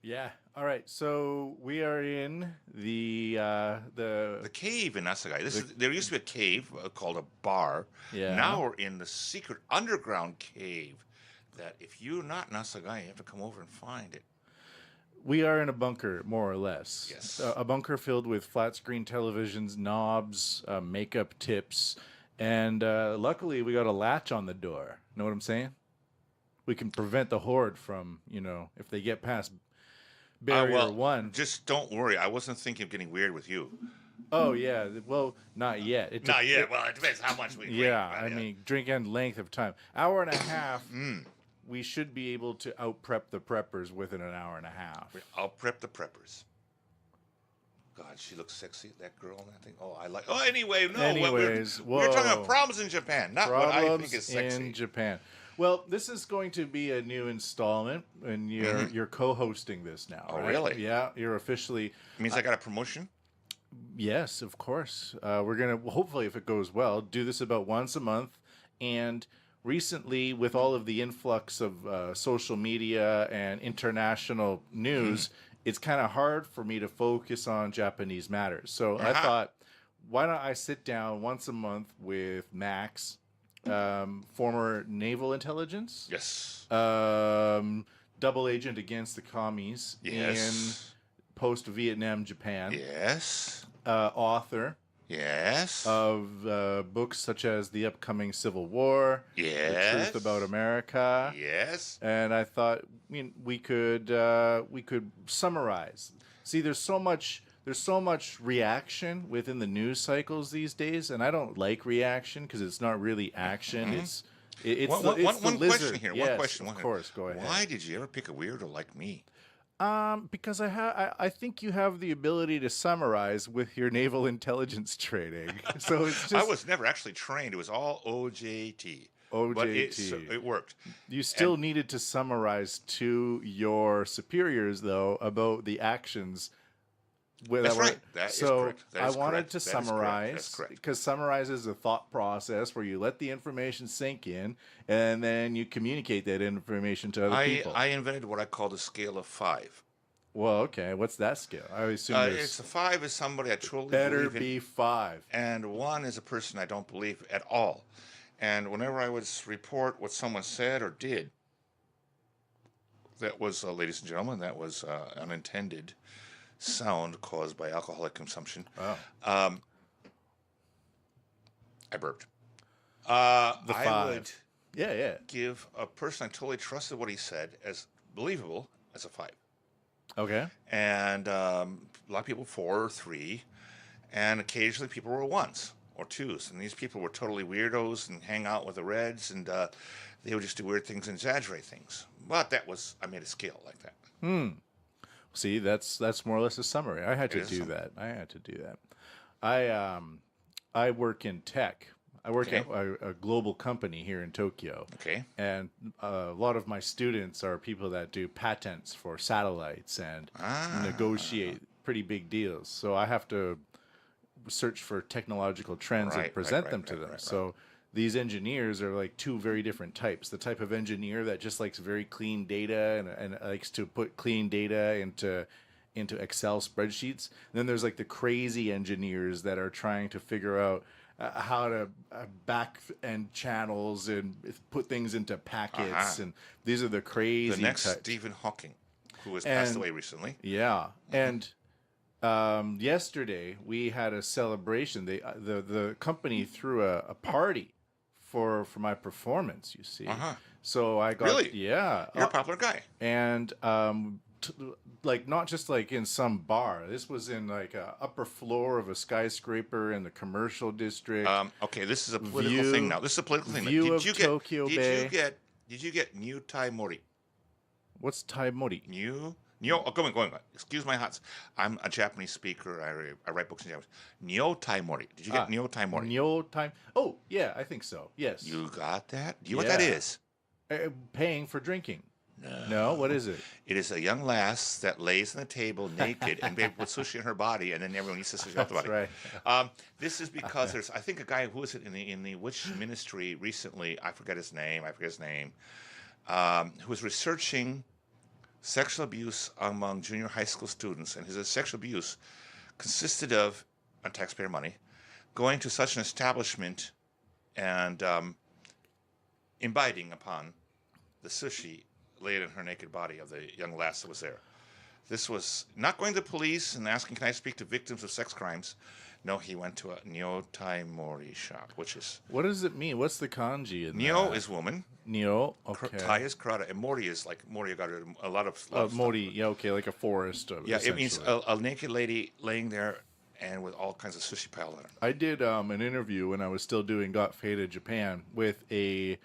Yeah. All right. So we are in The cave in Nasagai. the There used to be a cave called a bar. yeah. Now we're in the secret underground cave. That if you're not in Nasagai, you have to come over and find it. We are in a bunker, more or less. Yes. A bunker filled with flat screen televisions, knobs, makeup tips, and luckily we got a latch on the door. Know what I'm saying? We can prevent the horde from, if they get past barrier Well, one. just don't worry. I wasn't thinking of getting weird with you. Oh yeah. Well, not yet. Not yet. Well, it depends how much we drink. Yeah, But, I mean, drink and length of time. Hour and a half. We should be able to out prep the preppers within an hour and a half. I'll prep the preppers. God, she looks sexy, that girl and that thing. Oh, I like. Oh, anyway, no. Anyways, we're talking whoa. about problems in Japan, not what I think Problems is sexy. in Japan. Well, this is going to be a new installment, and you're co-hosting this now. Oh, right? really? Yeah, you're officially. It means I got a promotion. Yes, of course. We're gonna hopefully, if it goes well, do this about once a month. And recently, with all of the influx of social media and international news, it's kind of hard for me to focus on Japanese matters. So I thought, why don't I sit down once a month with Max, former naval intelligence, Yes. double agent against the commies in Yes. post-Vietnam Japan, Yes. author Yes. of books such as The Upcoming Civil War, Yes. The Truth About America, Yes. and I thought we could summarize. See, there's so much reaction within the news cycles these days, and I don't like reaction because it's not really action. It's One the question lizard. here. Yes, One question. of course, go ahead. Why did you ever pick a weirdo like me? Because I think you have the ability to summarize with your naval intelligence training. So it's just I was never actually trained. It was all OJT. But OJT. it worked. You still needed to summarize to your superiors, though, about the actions. That's right. That is correct. That I is wanted correct. to That is correct. summarize That's correct. because summarize is a thought process where you let the information sink in and then you communicate that information to other people. I invented what I call the scale of 5. Well, okay. What's that scale? I assume It's a 5 is somebody I truly better believe in, be 5. and 1 is a person I don't believe at all. And whenever I would report what someone said or did, that was, ladies and gentlemen, that was unintended sound caused by alcoholic consumption. Oh. I burped. The I 5. would Yeah. give a person I totally trusted what he said as believable as a 5. Okay. And a lot of people 4 or 3, and occasionally people were 1s or 2s, and these people were totally weirdos and hang out with the Reds, and they would just do weird things and exaggerate things. But I made a scale like that. See, that's more or less a summary. I had to is a do summary. that. I work in tech. I work Okay. at a global company here in Tokyo. Okay. And a lot of my students are people that do patents for satellites and negotiate pretty big deals. So I have to search for technological trends and present them to them. So these engineers are like two very different types. The type of engineer that just likes very clean data and likes to put clean data into Excel spreadsheets. And then there's like the crazy engineers that are trying to figure out how to back end channels and put things into packets. And these are the crazy The next types. Stephen Hawking, who has passed away recently. Yeah, and yesterday we had a celebration. The company threw a party for my performance. You see, so I got Really? yeah, You're a popular guy. and like not just like in some bar. This was in like a upper floor of a skyscraper in the commercial district. Okay, this is a political thing now. This is a political thing. View Did of you Tokyo Bay. Did you get New Tai Mori? What's Taimori? Oh, go on. Excuse my hots. I'm a Japanese speaker. I write books in Japanese. Nyo Tai Mori. Did you get Nyo Tai Mori? Nyo time. Oh yeah, I think so. Yes. You got that? Do you know what that Yeah. is? Paying for drinking. No, what is it? It is a young lass that lays on the table naked and they put sushi in her body, and then everyone eats the sushi off the That's body. right. This is because there's, I think, a guy who was it in the which ministry recently? I forget his name. Who was researching sexual abuse among junior high school students, and his sexual abuse consisted of, on taxpayer money, going to such an establishment and imbibing upon the sushi laid in her naked body of the young lass that was there. This was not going to the police and asking, can I speak to victims of sex crimes? No, he went to a Nyotai Mori shop, which is... What does it mean? What's the kanji in Nyo that? is woman. Nyo, okay. Tai is karada, and Mori is like, Mori got a lot of Mori, yeah, okay, like a forest. Yeah, it means a naked lady laying there and with all kinds of sushi piled on her. I did an interview when I was still doing Got Faded Japan with a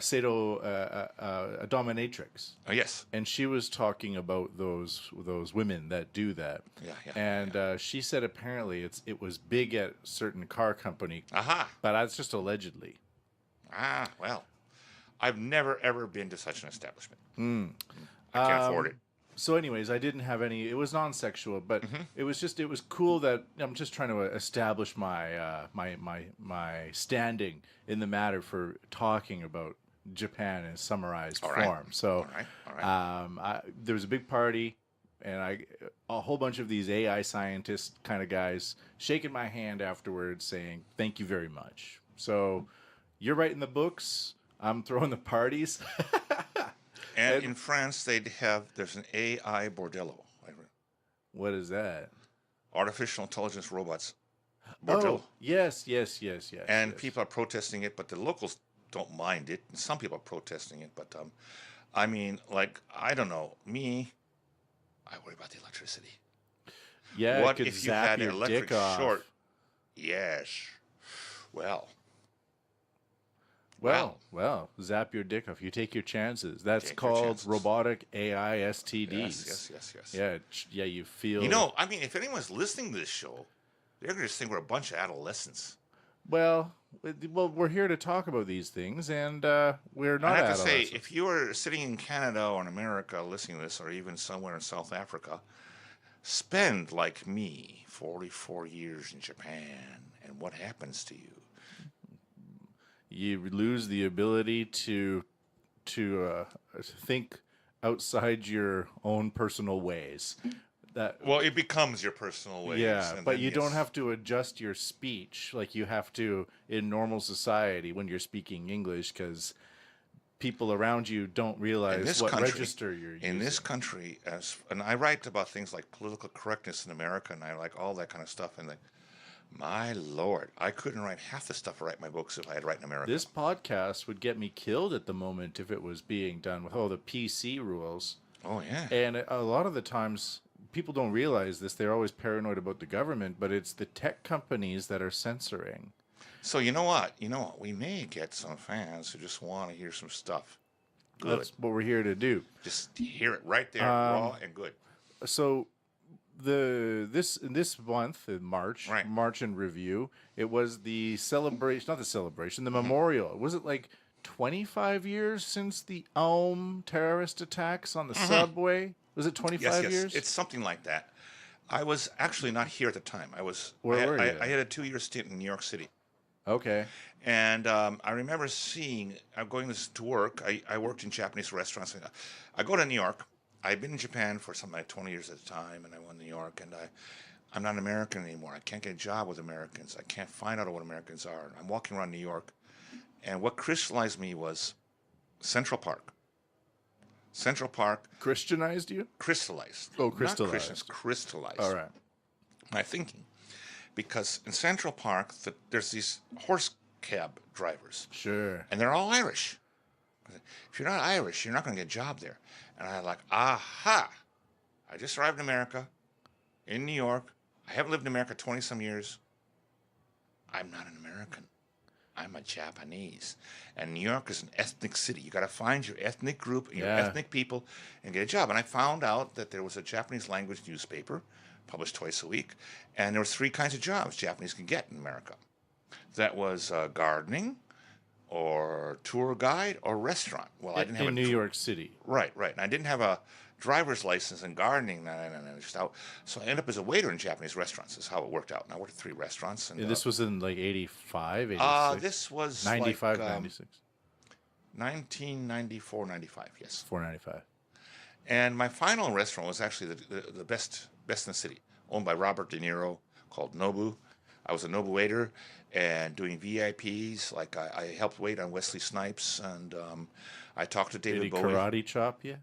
Sado a dominatrix. Oh, yes. And she was talking about those women that do that. Yeah. And she said apparently it was big at certain car company. Aha. But that's just allegedly. Ah, well, I've never ever been to such an establishment. I can't afford it. So, anyways, I didn't have any. It was non-sexual, but it was cool that I'm just trying to establish my my standing in the matter for talking about Japan in summarized form. So, all right. there was a big party, and a whole bunch of these AI scientist kind of guys shaking my hand afterwards, saying thank you very much. So, you're writing the books. I'm throwing the parties. And in France, there's an AI bordello. What is that? Artificial intelligence robots. Bordello. Oh, yes. And people are protesting it, but the locals don't mind it. And some people are protesting it, but I mean, like, I don't know. Me, I worry about the electricity. Yeah, what it could if you zap had an your electric dick off. short? Yes. Well, zap your dick off. You take your chances. That's Take your called chances. robotic AI STDs. Yes. Yeah, you feel... You know, I mean, if anyone's listening to this show, they're going to just think we're a bunch of adolescents. Well, we're here to talk about these things, and we're not I have to adolescents. say, if you are sitting in Canada or in America listening to this, or even somewhere in South Africa, spend, like me, 44 years in Japan, and what happens to you? You lose the ability to think outside your own personal ways. Well, it becomes your personal ways. Yeah, but you don't have to adjust your speech like you have to in normal society when you're speaking English, because people around you don't realize what register you're using. In this country, and I write about things like political correctness in America, and I like all that kind of stuff, and my Lord, I couldn't write half the stuff I write in my books if I had written in America. This podcast would get me killed at the moment if it was being done with all the PC rules. Oh, yeah. And a lot of the times, people don't realize this. They're always paranoid about the government, but it's the tech companies that are censoring. So you know what? We may get some fans who just want to hear some stuff. Good. That's what we're here to do. Just hear it right there, raw and good. So... this month in March in review, it was the celebration, the memorial. Was it like 25 years since the Ulm terrorist attacks on the subway? Was it 25 years? It's something like that. I was actually not here at the time. Where were you? I had a 2-year stint in New York City. Okay. And I remember going to work. I worked in Japanese restaurants. I go to New York. I've been in Japan for something like 20 years at a time, and I went to New York, and I'm not an American anymore. I can't get a job with Americans. I can't find out what Americans are. I'm walking around New York, and what crystallized me was Central Park. Central Park. Christianized you? Crystallized. Oh, crystallized. Not Christians, crystallized. All right. My thinking. Because in Central Park, there's these horse cab drivers. Sure. And they're all Irish. If you're not Irish, you're not going to get a job there. And I'm like, aha! I just arrived in America, in New York. I haven't lived in America 20-some years. I'm not an American. I'm a Japanese. And New York is an ethnic city. You got to find your ethnic group and your ethnic people and get a job. And I found out that there was a Japanese language newspaper published twice a week. And there was 3 kinds of jobs Japanese can get in America. That was gardening, or tour guide, or restaurant. Well, I didn't have in New York City. Right. And I didn't have a driver's license in gardening. Just out. So I ended up as a waiter in Japanese restaurants. Is how it worked out. And I worked at 3 restaurants. And this was in like 85, 86? This was 95, 96. 1994, 95, yes. 495. And my final restaurant was actually the best in the city, owned by Robert De Niro, called Nobu. I was a Nobu waiter and doing VIPs. Like I helped wait on Wesley Snipes, and I talked to Did David he Bowie. karate chop you?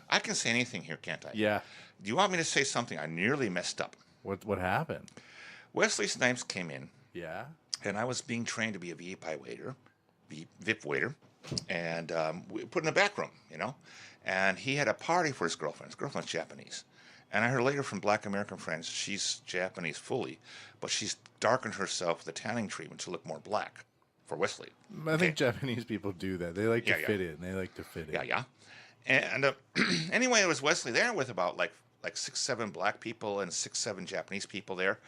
I can say anything here, can't I? Yeah. Do you want me to say something? I nearly messed up. What happened? Wesley Snipes came in, Yeah. and I was being trained to be a VIP waiter, VIP waiter, and we put in the back room, And he had a party for his girlfriend. His girlfriend's Japanese. And I heard later from Black American friends, she's Japanese fully, but she's darkened herself with a tanning treatment to look more black for Wesley. I think Japanese people do that. They like to fit in. They like to fit in. Yeah. And anyway, it was Wesley there with about like 6-7 black people and 6-7 Japanese people there.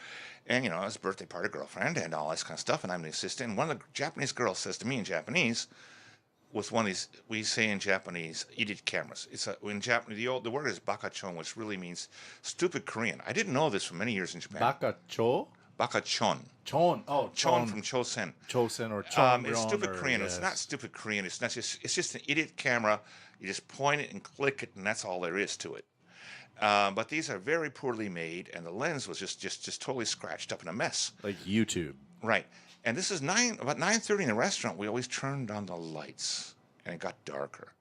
And, it was a birthday party girlfriend and all this kind of stuff. And I'm the assistant. And one of the Japanese girls says to me in Japanese, with one of these, we say in Japanese, idiot cameras. It's in Japanese, the word is bakachon, which really means stupid Korean. I didn't know this for many years in Japan. Bakacho? Bakachon. Chon. Oh, Chon from Chosen. Chosen or Chon. It's stupid Korean. Yes. It's not stupid Korean. It's just an idiot camera. You just point it and click it, and that's all there is to it. But these are very poorly made, and the lens was just totally scratched up in a mess. Like YouTube. Right. And this is about 9:30 in the restaurant. We always turned on the lights, and it got darker.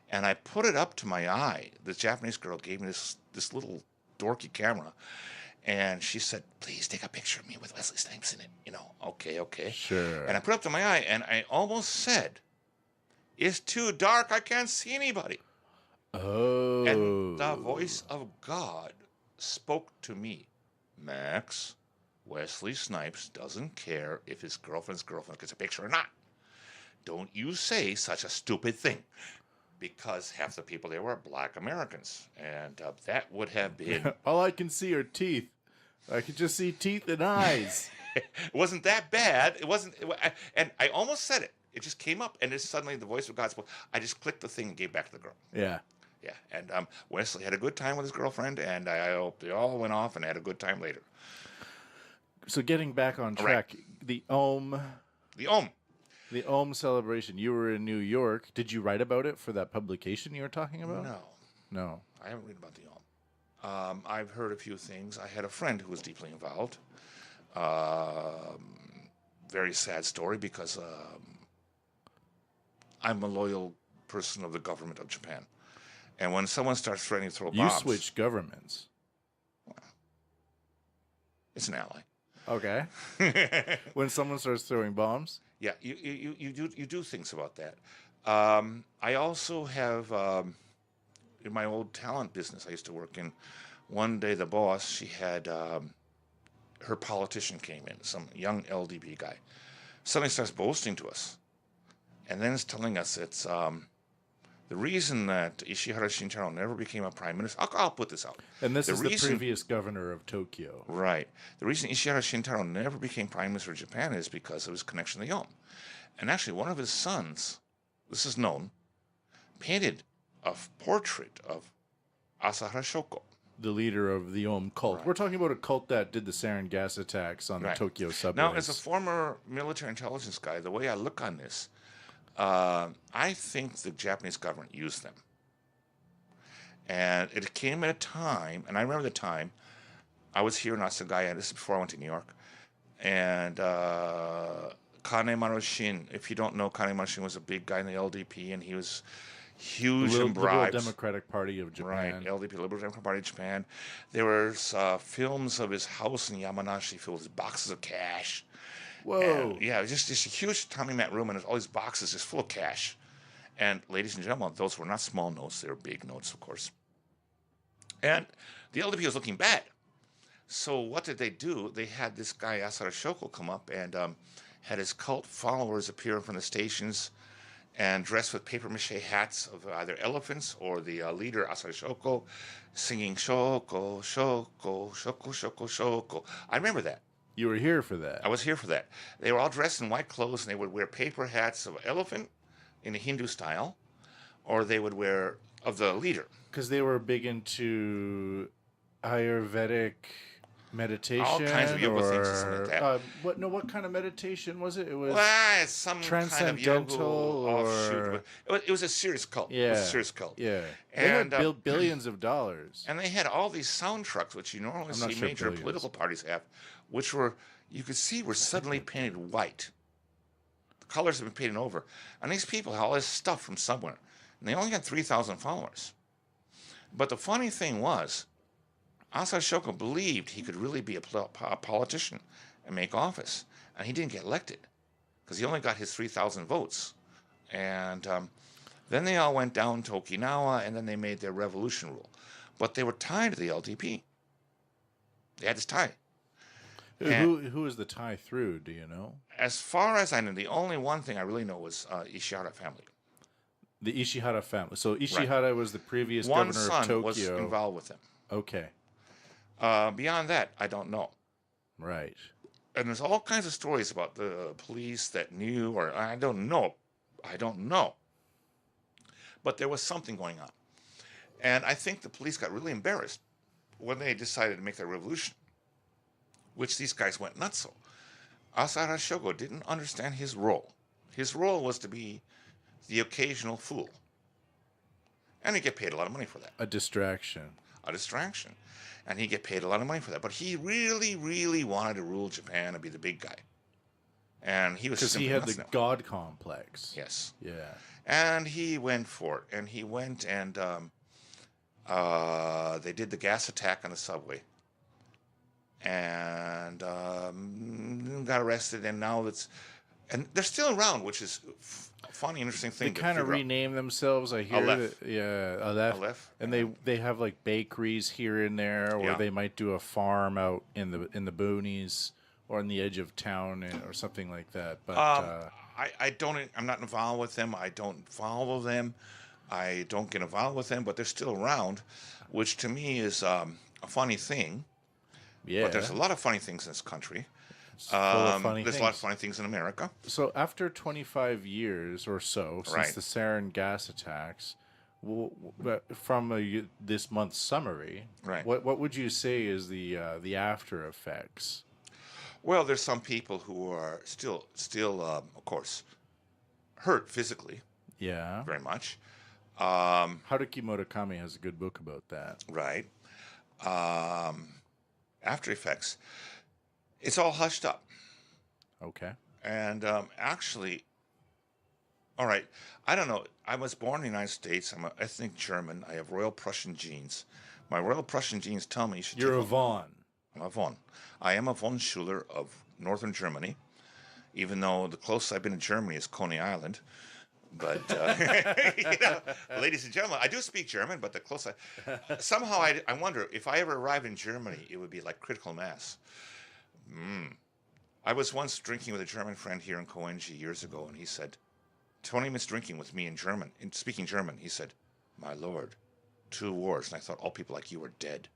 And I put it up to my eye. The Japanese girl gave me this little dorky camera, and she said, "Please take a picture of me with Wesley Snipes in it." Okay. Sure. And I put it up to my eye, and I almost said, "It's too dark. I can't see anybody." Oh. And the voice of God spoke to me, "Max, Wesley Snipes doesn't care if his girlfriend's girlfriend gets a picture or not. Don't you say such a stupid thing." Because half the people there were Black Americans. And that would have been... All I can see are teeth. I can just see teeth and eyes. It wasn't that bad. It wasn't... and I almost said it. It just came up, and then suddenly the voice of God spoke. I just clicked the thing and gave back to the girl. Yeah. Yeah, and Wesley had a good time with his girlfriend, and I hope they all went off and had a good time later. So getting back on track, the Om celebration. You were in New York. Did you write about it for that publication you were talking about? No. I haven't read about the Om. I've heard a few things. I had a friend who was deeply involved. Very sad story because I'm a loyal person of the government of Japan. And when someone starts threatening to throw bombs... You switched governments. Well, it's an ally. Okay. When someone starts throwing bombs? Yeah, you do things about that. I also have, in my old talent business I used to work in, one day the boss, she had, her politician came in, some young LDP guy, suddenly starts boasting to us. And then it's telling us it's the reason that Ishihara Shintaro never became a prime minister. I'll put this out. And this is the previous governor of Tokyo. Right. The reason Ishihara Shintaro never became prime minister of Japan is because of his connection to the Om. And actually, one of his sons, this is known, painted a portrait of Asahara Shoko. The leader of the Om cult. Right. We're talking about a cult that did the sarin gas attacks on the Tokyo subways. Now, as a former military intelligence guy, the way I look on this, I think the Japanese government used them. And it came at a time, and I remember the time, I was here in Asagaya, this is before I went to New York, and Kanemaru Shin, if you don't know, Kanemaru Shin was a big guy in the LDP, and he was huge in bribes. Liberal Democratic Party of Japan. Right, LDP, Liberal Democratic Party of Japan. There was films of his house in Yamanashi filled with boxes of cash. Whoa. And, yeah, it was just a huge Tommy Matt room, and there's all these boxes just full of cash. And ladies and gentlemen, those were not small notes. They were big notes, of course. And the LDP was looking bad. So what did they do? They had this guy, Asahara Shoko, come up and had his cult followers appear from the stations and dressed with papier-mâché hats of either elephants or the leader, Asahara Shoko, singing Shoko, Shoko, Shoko, Shoko, Shoko. I remember that. You were here for that. I was here for that. They were all dressed in white clothes, and they would wear paper hats of elephant in the Hindu style, or they would wear of the leader. Because they were big into Ayurvedic all kinds of meditation yoga things and something like or that. what kind of meditation was it? It was Well, it's some kind of yoga transcendental offshoot. or It was a serious cult. It was a yeah, serious cult. yeah. They And had billions of dollars. and they had all these sound trucks, which you normally I'm not see sure major billions. political parties have, which were, you could see, were suddenly painted white. The colors have been painted over. And these people had all this stuff from somewhere. And they only had 3,000 followers. But the funny thing was, Asa Ashoka believed he could really be a politician and make office. And he didn't get elected because he only got his 3,000 votes. And then they all went down to Okinawa, and then they made their revolution rule. But they were tied to the LDP. They had this tie. Who is the tie through? Do you know? As far as I know, the only one thing I really know was Ishihara family. The Ishihara family. So Ishihara was the previous One governor son of Tokyo. was involved with them. Okay. Beyond that, I don't know. Right. And there's all kinds of stories about the police that knew, or I don't know. I don't know. But there was something going on. And I think the police got really embarrassed when they decided to make their revolution, which these guys went nuts so. Asahara Shogo didn't understand his role. His role was to be the occasional fool. And he'd get paid a lot of money for that. A distraction. A distraction. And he'd get paid a lot of money for that. But he really, really wanted to rule Japan and be the big guy. And he was because he had the now. God complex. Yes. Yeah. And he went for it. And he went and they did the gas attack on the subway. And got arrested. And now and they're still around, which is a funny, interesting thing. They kind of rename themselves. I hear Aleph. that. Yeah, Aleph. And they have like bakeries here and there, or they might do a farm out in the boonies or on the edge of town or something like that. But I'm not involved with them. I don't follow them. I don't get involved with them. But they're still around, which to me is a funny thing. Yeah. But there's a lot of funny things in this country. There's a lot of funny things in America. So after 25 years or so since the sarin gas attacks, from this month's summary, what would you say is the after effects? Well, there's some people who are still of course, hurt physically. Yeah. Very much. Haruki Murakami has a good book about that. Right. After effects. It's all hushed up. Okay. And actually, all right, I don't know. I was born in the United States. I'm an ethnic German. I have Royal Prussian genes. My Royal Prussian genes tell me you should. You're a von. I'm a von. I am a von Schuler of northern Germany, even though the closest I've been to Germany is Coney Island. But, ladies and gentlemen, I do speak German, but the closest somehow I wonder if I ever arrived in Germany, it would be like critical mass. I was once drinking with a German friend here in Koenji years ago, and he said, 20 minutes drinking with me in speaking German, he said, "My lord, 2 wars." And I thought, all people like you are dead.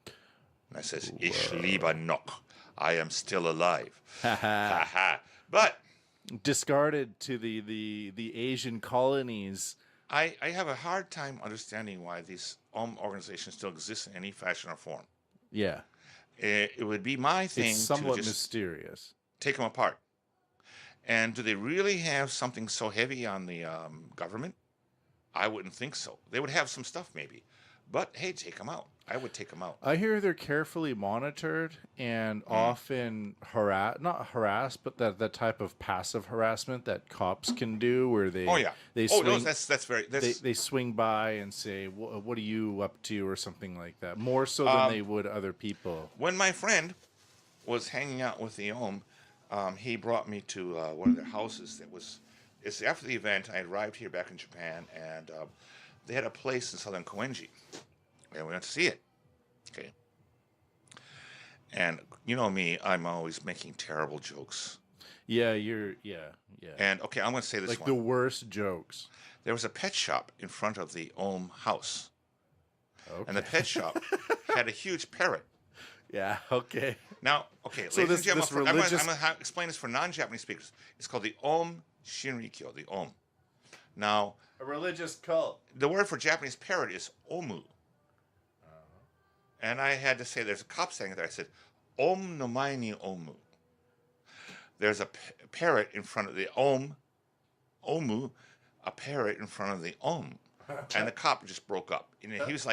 And I says, "Ich lebe noch. I am still alive." But discarded to the Asian colonies. I have a hard time understanding why these organizations still exist in any fashion or form. Yeah. It would be my thing it's somewhat to just mysterious. Take them apart. And do they really have something so heavy on the government? I wouldn't think so. They would have some stuff maybe. But, hey, take them out. I would take them out. I hear they're carefully monitored and often not harassed, but that type of passive harassment that cops can do, where they swing, no, that's very they swing by and say, "What are you up to?" or something like that. More so than they would other people. When my friend was hanging out with the Ohm, he brought me to one of their houses. It's after the event. I had arrived here back in Japan, and they had a place in southern Koenji. And we went to see it. Okay. And you know me, I'm always making terrible jokes. Yeah, And okay, I'm going to say this like one. the worst jokes. There was a pet shop in front of the Ohm house. Okay. And the pet shop had a huge parrot. Yeah, okay. Now, okay, so ladies and gentlemen, I'm going religious... to explain this for non-Japanese speakers. It's called the Ohm Shinrikyo, the Ohm. Now, a religious cult. The word for Japanese parrot is omu. And I had to say, there's a cop saying there. I said, Om no mai ni omu. There's a parrot in front of the omu, a parrot in front of the om. And the cop just broke up. You know, he was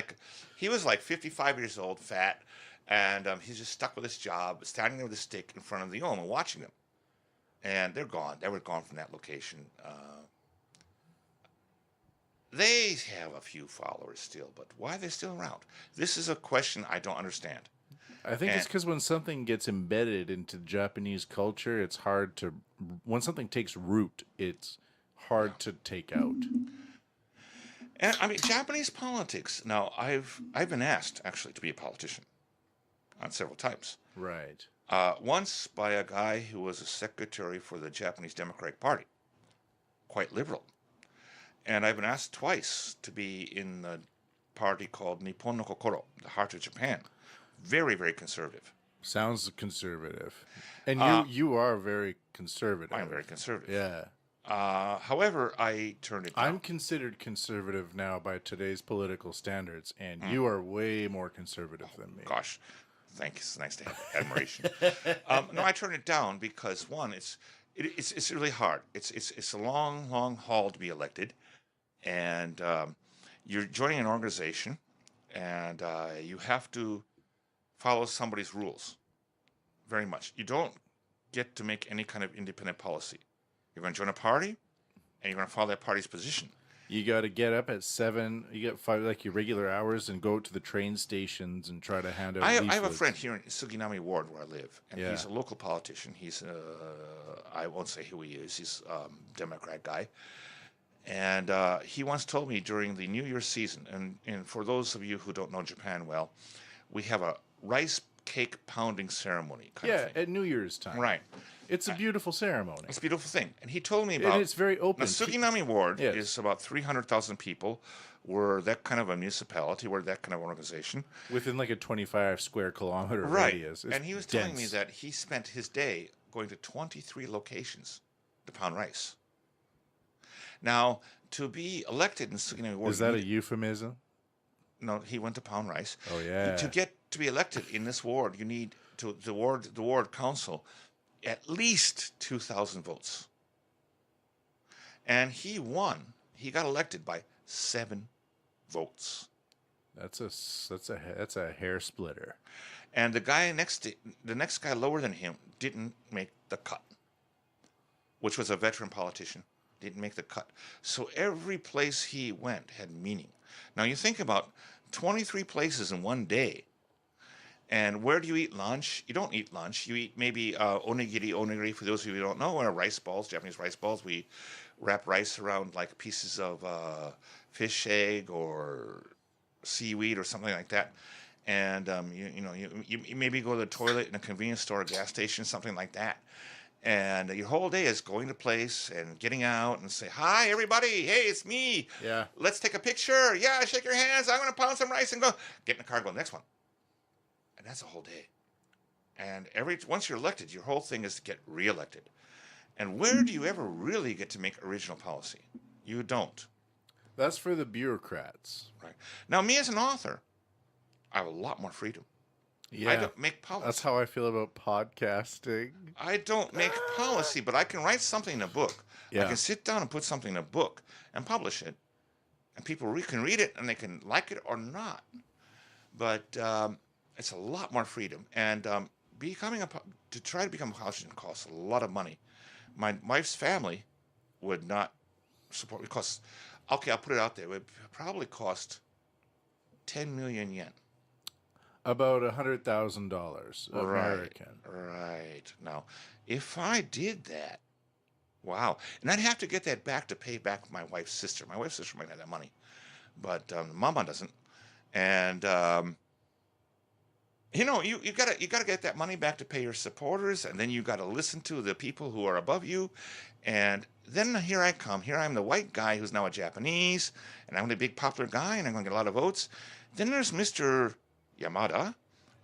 like 55 years old, fat, and he's just stuck with his job, standing there with a stick in front of the om and watching them. And they're gone. They were gone from that location. They have a few followers still, but why are they still around? This is a question I don't understand. I think it's because when something gets embedded into Japanese culture, it's hard to. When something takes root, it's hard to take out. And I mean, Japanese politics. Now, I've been asked actually to be a politician on several times. Right. Once by a guy who was a secretary for the Japanese Democratic Party, quite liberal. And I've been asked twice to be in the party called Nippon no Kokoro, the Heart of Japan. Very, very conservative. Sounds conservative. And you are very conservative. I'm very conservative. Yeah. However, I turned it down. I'm considered conservative now by today's political standards, and you are way more conservative than me. Gosh, thanks. It's nice to have admiration. No, I turned it down because one, it's really hard. It's a long, long haul to be elected, and you're joining an organization, and you have to follow somebody's rules very much. You don't get to make any kind of independent policy. You're going to join a party, and you're going to follow that party's position. You got to get up at 7. You get 5, like your regular hours, and go to the train stations and try to hand out. I have a friend here in Suginami Ward where I live, and Yeah. he's a local politician. He's I won't say who he is. He's a Democrat guy, and he once told me during the New Year's season. And for those of you who don't know Japan well, we have a rice cake pounding ceremony kind of thing. At New Year's time. Right. It's a beautiful ceremony. It's a beautiful thing. And he told me about... And it's very open. Now, Suginami Ward Yes. is about 300,000 people. We're that kind of a municipality. We're that kind of organization. Within like a 25 square kilometer Right. radius. And he was telling me that he spent his day going to 23 locations to pound rice. Now, to be elected in Suginami Ward... Is that a euphemism? No, he went to pound rice. Oh, yeah. To be elected in this ward, you need the ward council at least 2,000 votes. And he won. He got elected by 7 votes. That's a hair splitter. And the next guy lower than him didn't make the cut, which was a veteran politician. Didn't make the cut. So every place he went had meaning. Now you think about 23 places in one day. And where do you eat lunch? You don't eat lunch. You eat maybe onigiri. For those of you who don't know, are rice balls, Japanese rice balls. We wrap rice around like pieces of fish egg or seaweed or something like that. And you maybe go to the toilet in a convenience store, a gas station, something like that. And your whole day is going to place and getting out and say, "Hi, everybody. Hey, it's me. Yeah. Let's take a picture. Yeah, shake your hands. I'm going to pound some rice and go." Get in the car and go to the next one. And that's a whole day. And once you're elected, your whole thing is to get reelected. And where do you ever really get to make original policy? You don't. That's for the bureaucrats. Right. Now, me as an author, I have a lot more freedom. Yeah. I don't make policy. That's how I feel about podcasting. I don't make policy, but I can write something in a book. Yeah. I can sit down and put something in a book and publish it. And people can read it and they can like it or not. But it's a lot more freedom. And to try to become a politician costs a lot of money. My wife's family would not support me because, okay, I'll put it out there. It would probably cost 10 million yen. About $100,000 American. Right. Now, if I did that, wow. And I'd have to get that back to pay back my wife's sister. My wife's sister might have that money, but Mama doesn't. And you gotta get that money back to pay your supporters, and then you gotta listen to the people who are above you. And then here I come. Here I'm the white guy who's now a Japanese, and I'm the big popular guy, and I'm gonna get a lot of votes. Then there's Mr. Yamada,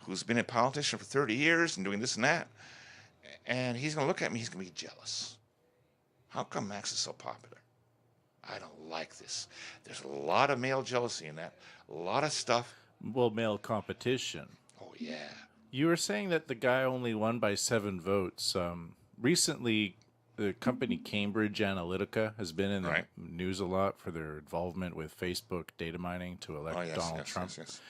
who's been a politician for 30 years and doing this and that, and he's going to look at me, he's going to be jealous. How come Max is so popular? I don't like this. There's a lot of male jealousy in that, a lot of stuff. Well, male competition. Oh, yeah. You were saying that the guy only won by 7 votes. Recently, the company Cambridge Analytica has been in the Right. news a lot for their involvement with Facebook data mining to elect Oh, yes, Donald yes, Trump. yes, yes.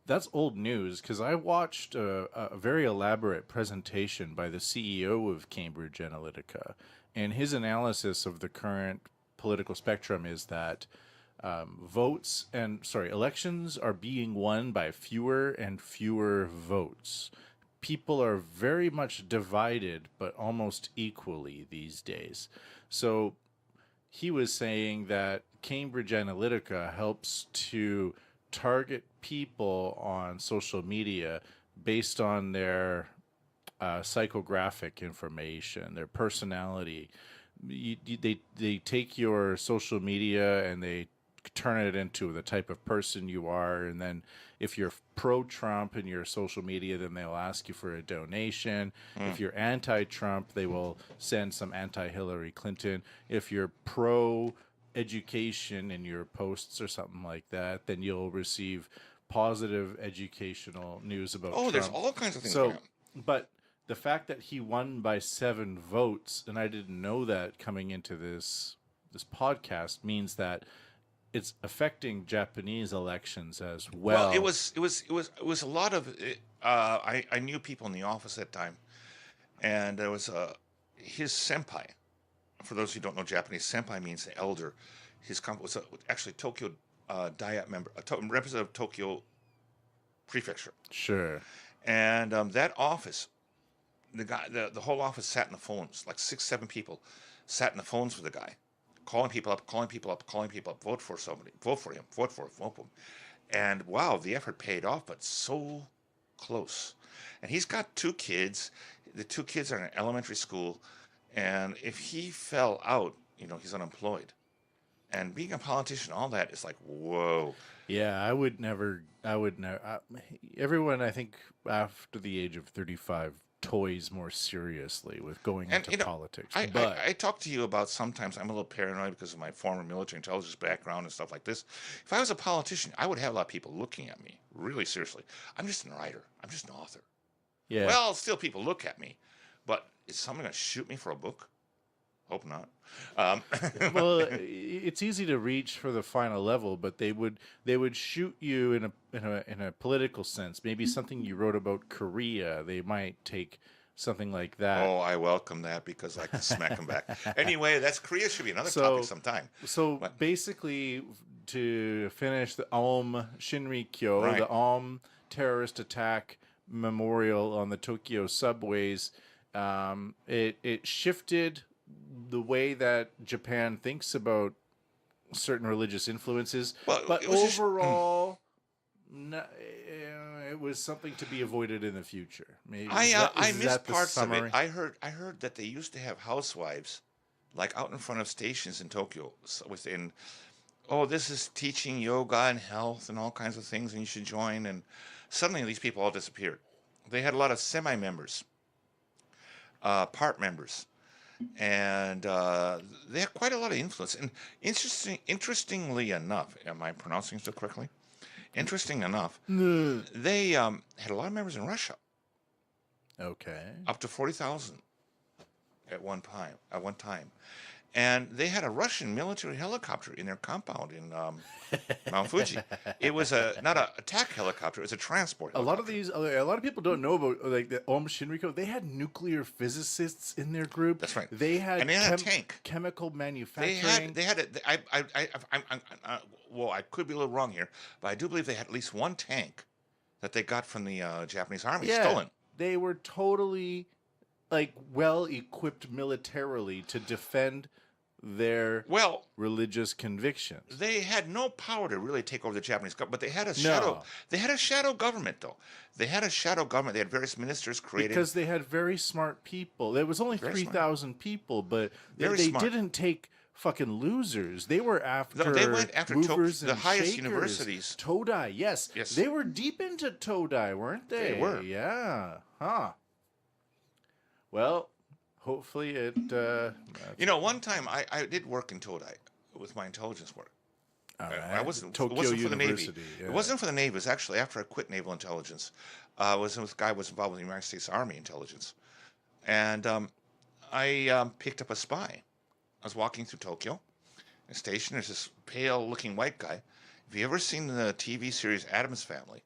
That's old news because I watched a very elaborate presentation by the CEO of Cambridge Analytica, and his analysis of the current political spectrum is that elections are being won by fewer and fewer votes. People are very much divided, but almost equally these days. So he was saying that Cambridge Analytica helps to target people on social media based on their psychographic information, their personality. They take your social media and they turn it into the type of person you are, and then if you're pro-Trump in your social media, then they'll ask you for a donation. If you're anti-Trump, they will send some anti-Hillary Clinton. If you're pro-education in your posts or something like that, then you'll receive positive educational news about Oh, there's Trump. all kinds of things So, going on. but the fact that he won by 7 votes, and I didn't know that coming into this podcast, means that it's affecting Japanese elections as well. Well, it was a lot of. I knew people in the office at that time, and there was his senpai. For those who don't know Japanese, senpai means the elder. His company was actually Tokyo Diet member, representative of Tokyo Prefecture, Sure. and that office, the whole office sat in the phones, like 6, 7 people, sat in the phones with the guy, calling people up, calling people up, calling people up. Vote for somebody. Vote for him. Vote for him. Vote for him. And wow, the effort paid off, but so close. And he's got 2 kids. The 2 kids are in elementary school, and if he fell out, he's unemployed. And being a politician, all that is like, whoa. Yeah, I would never. Everyone, I think, after the age of 35, toys more seriously with going And into politics. I talk to you about sometimes I'm a little paranoid because of my former military intelligence background and stuff like this. If I was a politician, I would have a lot of people looking at me really seriously. I'm just a writer. I'm just an author. yeah, Well, still people look at me, but is someone going to shoot me for a book? Hope not. Um, well, it's easy to reach for the final level, but they would shoot you in a political sense. Maybe something you wrote about Korea. They might take something like that. oh, I welcome that because I can smack them back. Anyway, that's Korea should be another So- topic sometime. So But- basically, to finish the Aum Shinrikyo, Right. the Aum terrorist attack memorial on the Tokyo subways, it shifted the way that Japan thinks about certain religious influences. Well, but it was just- overall, it was something to be avoided in the future. Maybe I missed that the parts of summary? it. I heard that they used to have housewives, like out in front of stations in Tokyo, within. Oh, this is teaching yoga and health and all kinds of things, and you should join. And suddenly, these people all disappeared. They had a lot of semi-members, part members, and they had quite a lot of influence. And interestingly enough, am I pronouncing this correctly? Interesting enough, they had a lot of members in Russia, Okay. up to 40,000 at one time. And they had a Russian military helicopter in their compound in Mount Fuji. It was not an attack helicopter; it was a transport. A lot of people don't know about like the Aum Shinrikyo. They had nuclear physicists in their group. That's right. They had, And they had a tank. chemical They manufacturing. had. Well, I could be a little wrong here, but I do believe they had at least one tank that they got from the Japanese army stolen. They were totally like well equipped militarily to defend their Well, religious convictions. they had no power to really take over the Japanese government, but they had a shadow. No. They had a shadow government, though. They had a shadow government. They had various ministers created. Because they had very smart people. There was only Very 3,000 people, but Very they smart. didn't take fucking losers. They were after No, they went after movers the and highest shakers. universities. Todai, yes. Yes. They were deep into Todai, weren't they? They were. Yeah. Huh. Well, hopefully it... You know, one time I did work in Todai with my intelligence work. All I right. wasn't. It Tokyo wasn't for the Navy. University. Yeah. It wasn't for the Navy. It was actually after I quit naval intelligence. Was this guy was involved with the United States Army intelligence, and I picked up a spy. I was walking through Tokyo. A station. There's this pale-looking white guy. Have you ever seen the TV series Addams Family?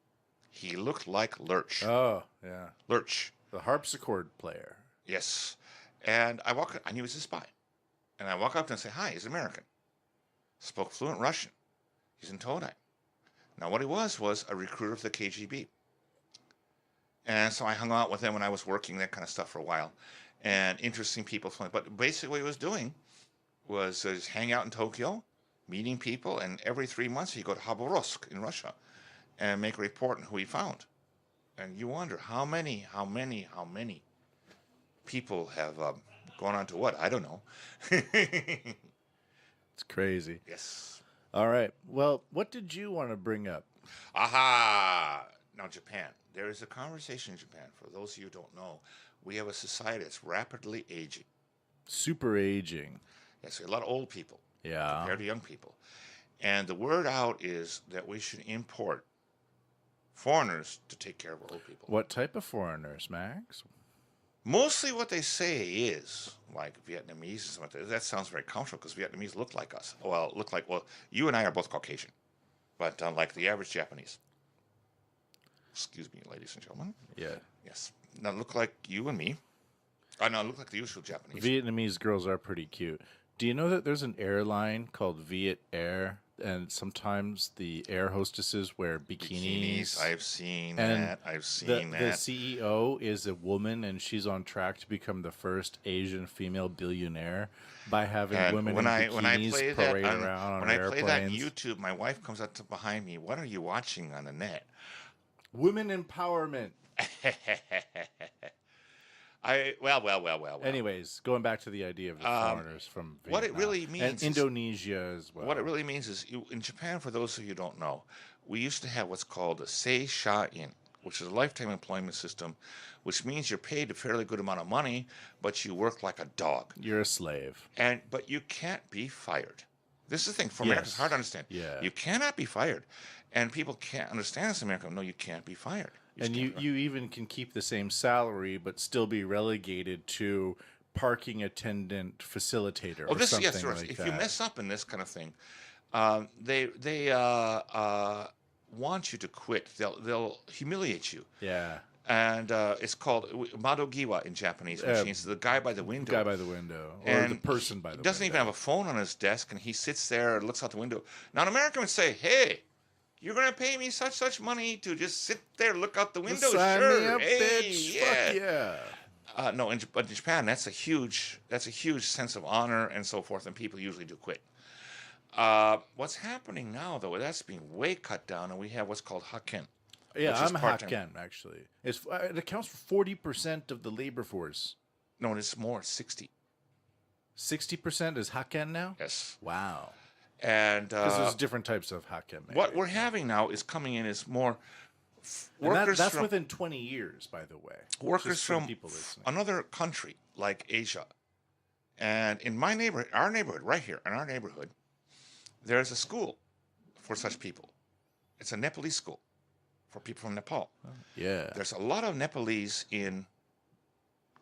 He looked like Lurch. Oh, yeah. Lurch. The harpsichord player. Yes. And I walk. I knew he was a spy. And I walk up to him and say, "Hi, he's American." Spoke fluent Russian. He's in Todai. Now, what he was a recruiter of the KGB. And so I hung out with him when I was working, that kind of stuff for a while. And interesting people. But basically what he was doing was just hang out in Tokyo, meeting people, and every 3 months he'd go to Khabarovsk in Russia and make a report on who he found. And you wonder how many people have gone on to what? I don't know. It's crazy. Yes. All right. Well, what did you want to bring up? Aha! Now, Japan. There is a conversation in Japan. For those of you who don't know, we have a society that's rapidly aging. Super aging. Yes, a lot of old people Yeah. compared to young people. And the word out is that we should import foreigners to take care of our old people. What type of foreigners, Max? Mostly what they say is, like Vietnamese and something. That sounds very comfortable because Vietnamese look like us. Well, you and I are both Caucasian, but like the average Japanese. Excuse me, ladies and gentlemen. Yeah. Yes. Now look like you and me. No, look like the usual Japanese. Vietnamese girls are pretty cute. Do you know that there's an airline called Viet Air, and sometimes the air hostesses wear bikinis? I've seen And that. I've seen The that. CEO is a woman, and she's on track to become the first Asian female billionaire by having And women when in I bikinis play parade that around on when I airplanes. play that on YouTube, my wife comes up to behind me. What are you watching on the net? Women empowerment. Well. Anyways, going back to the idea of the foreigners from Vietnam. What it really means and is- Indonesia as well. What it really means is, in Japan, for those of you who don't know, we used to have what's called a Seisha-in, which is a lifetime employment system, which means you're paid a fairly good amount of money, but you work like a dog. You're a slave. But you can't be fired. This is the thing. For Americans, it's hard to understand. Yeah. You cannot be fired. And people can't understand this in America. No, you can't be fired. And you even can keep the same salary, but still be relegated to parking attendant facilitator or something yes, like if that. you mess up in this kind of thing, they want you to quit. They'll humiliate you. Yeah. And it's called Madogiwa in Japanese, which means the guy by the window. Guy by the window. Or And the person by the he window. doesn't even have a phone on his desk, and he sits there and looks out the window. Now, an American would say, "Hey, you're going to pay me such money to just sit there, look out the window? Sign sure, me up, hey, bitch. yeah." Fuck yeah. No, but in Japan, that's a huge sense of honor and so forth, and people usually do quit. What's happening now, though, that's being way cut down, and we have what's called hakken. Yeah, which is I'm a part-time. Hakken, actually. It accounts for 40% of the labor force. No, it's more, 60. 60% is Hakken now? Yes. Wow. And Because there's different types of Hakken. what we're having now is coming in is more And workers that's from within 20 years, by the way. workers Just for the from people listening. another country like Asia. And in my neighborhood, our neighborhood, right here, in our neighborhood, there's a school for such people. It's a Nepalese school for people from Nepal. Yeah. There's a lot of Nepalese in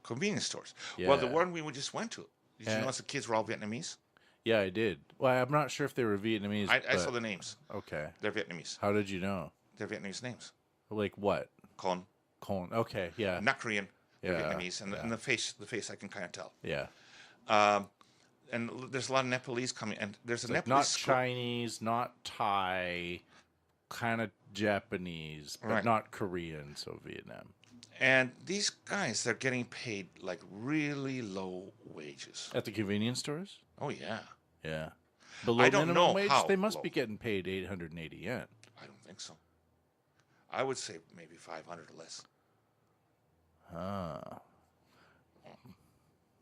convenience stores. Well, the Yeah. one we just went to, did you Yeah. notice the kids were all Vietnamese? Yeah, I did. Well, I'm not sure if they were Vietnamese. I saw but- the names. Okay. They're Vietnamese. How did you know? They're Vietnamese names. Like what? Con, Cone. Okay, yeah. not Korean. They're Yeah, Vietnamese, and the face I can kind of tell. Yeah. And there's a lot of Nepalese coming, and there's a Like Nepalese not school. Chinese, not Thai, kind of Japanese, but Right. not Korean, so Vietnam. And these guys, they're getting paid like really low wages. At the convenience stores? Oh yeah, Yeah. Below I don't minimum know wage, how they must low. be getting paid 880 yen. I don't think so. I would say maybe 500 or less. Ah.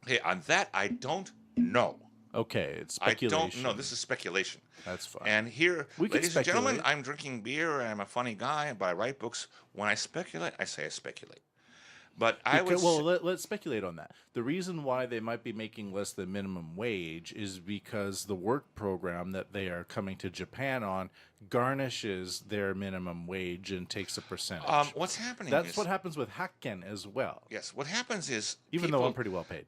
Hey, on that I don't know. Okay, it's I speculation. don't know. This is speculation. That's fine. And here, We can ladies and gentlemen, speculate. I'm drinking beer and I'm a funny guy, but I write books. When I speculate, I say I speculate. But I would let's speculate on that. The reason why they might be making less than minimum wage is because the work program that they are coming to Japan on garnishes their minimum wage and takes a percentage. what's happening That's what happens with Hakken as well. yes, what happens is Even though I'm pretty well paid.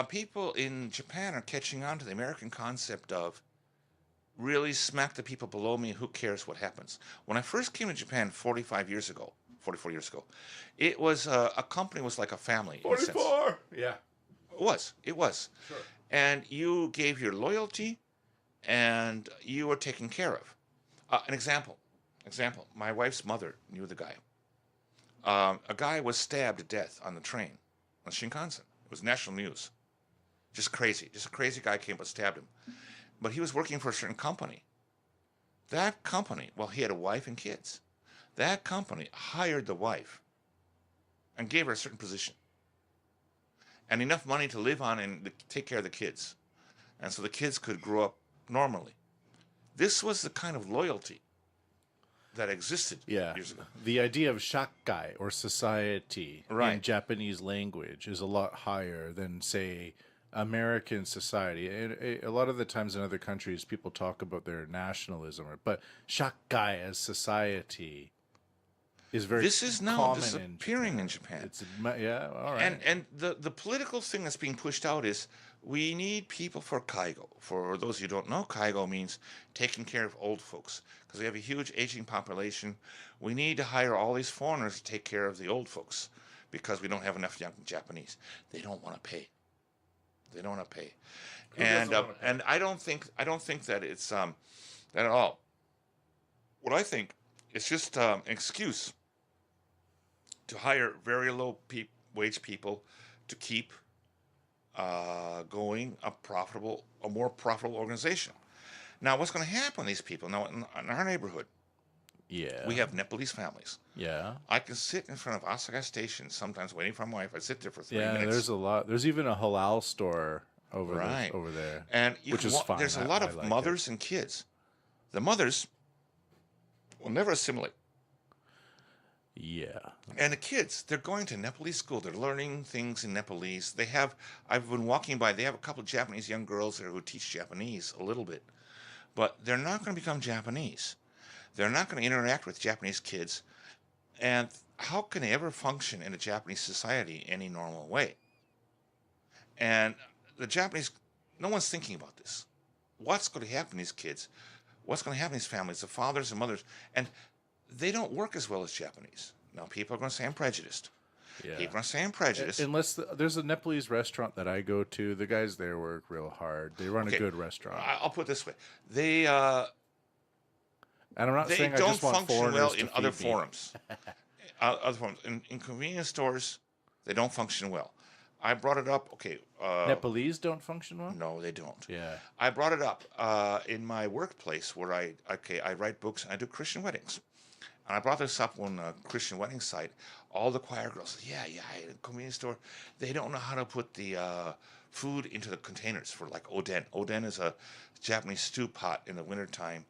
People in Japan are catching on to the American concept of really smack the people below me. Who cares what happens? When I first came to Japan 44 years ago, it was a company was like a family. 44. Yeah. It was. Sure. And you gave your loyalty, and you were taken care of. An example. My wife's mother knew the guy. A guy was stabbed to death on the train, on Shinkansen. It was national news. Just crazy. Just a crazy guy came and stabbed him. But he was working for a certain company. That company, well, he had a wife and kids. That company hired the wife and gave her a certain position and enough money to live on and take care of the kids. And so the kids could grow up normally. This was the kind of loyalty that existed years ago. The idea of shakai, or society, in Japanese language is a lot higher than, say, American society. And a lot of the times in other countries, people talk about their nationalism, but shakai as society is very This is now disappearing in Japan. It's all right. And the political thing that's being pushed out is we need people for kaigo. For those who don't know, kaigo means taking care of old folks. Because we have a huge aging population. We need to hire all these foreigners to take care of the old folks because we don't have enough young Japanese. They don't want to pay. And I don't think that it's that at all. What I think is just an excuse to hire very low wage people to keep going a more profitable organization. Now, what's going to happen with these people? Now, in our neighborhood, we have Nepalese families. Yeah. I can sit in front of Osaka Station sometimes waiting for my wife. I sit there for 3 minutes. Yeah, there's a lot. There's even a halal store over there. And which is fine. There's a lot of mothers and kids. The mothers will never assimilate. Yeah. And the kids, they're going to Nepalese school. They're learning things in Nepalese. I've been walking by, they have a couple of Japanese young girls there who teach Japanese a little bit. But they're not going to become Japanese. They're not going to interact with Japanese kids. And how can they ever function in a Japanese society any normal way? And the Japanese, no one's thinking about this. What's going to happen to these kids? What's going to happen to these families, the fathers and mothers? And they don't work as well as Japanese. Now, people are going to say I'm prejudiced. Yeah. People are saying prejudiced. Unless there's a Nepalese restaurant that I go to, the guys there work real hard. They run a good restaurant. I'll put it this way: they and I'm not saying I just want function foreigners well to in feed other me. forums. Other forums in convenience stores, they don't function well. I brought it up. Okay, Nepalese don't function well. No, they don't. Yeah, I brought it up in my workplace where I write books and I do Christian weddings. And I brought this up on a Christian wedding site. All the choir girls said, yeah, in a convenience store, they don't know how to put the food into the containers for like oden. Oden is a Japanese stew pot in the wintertime.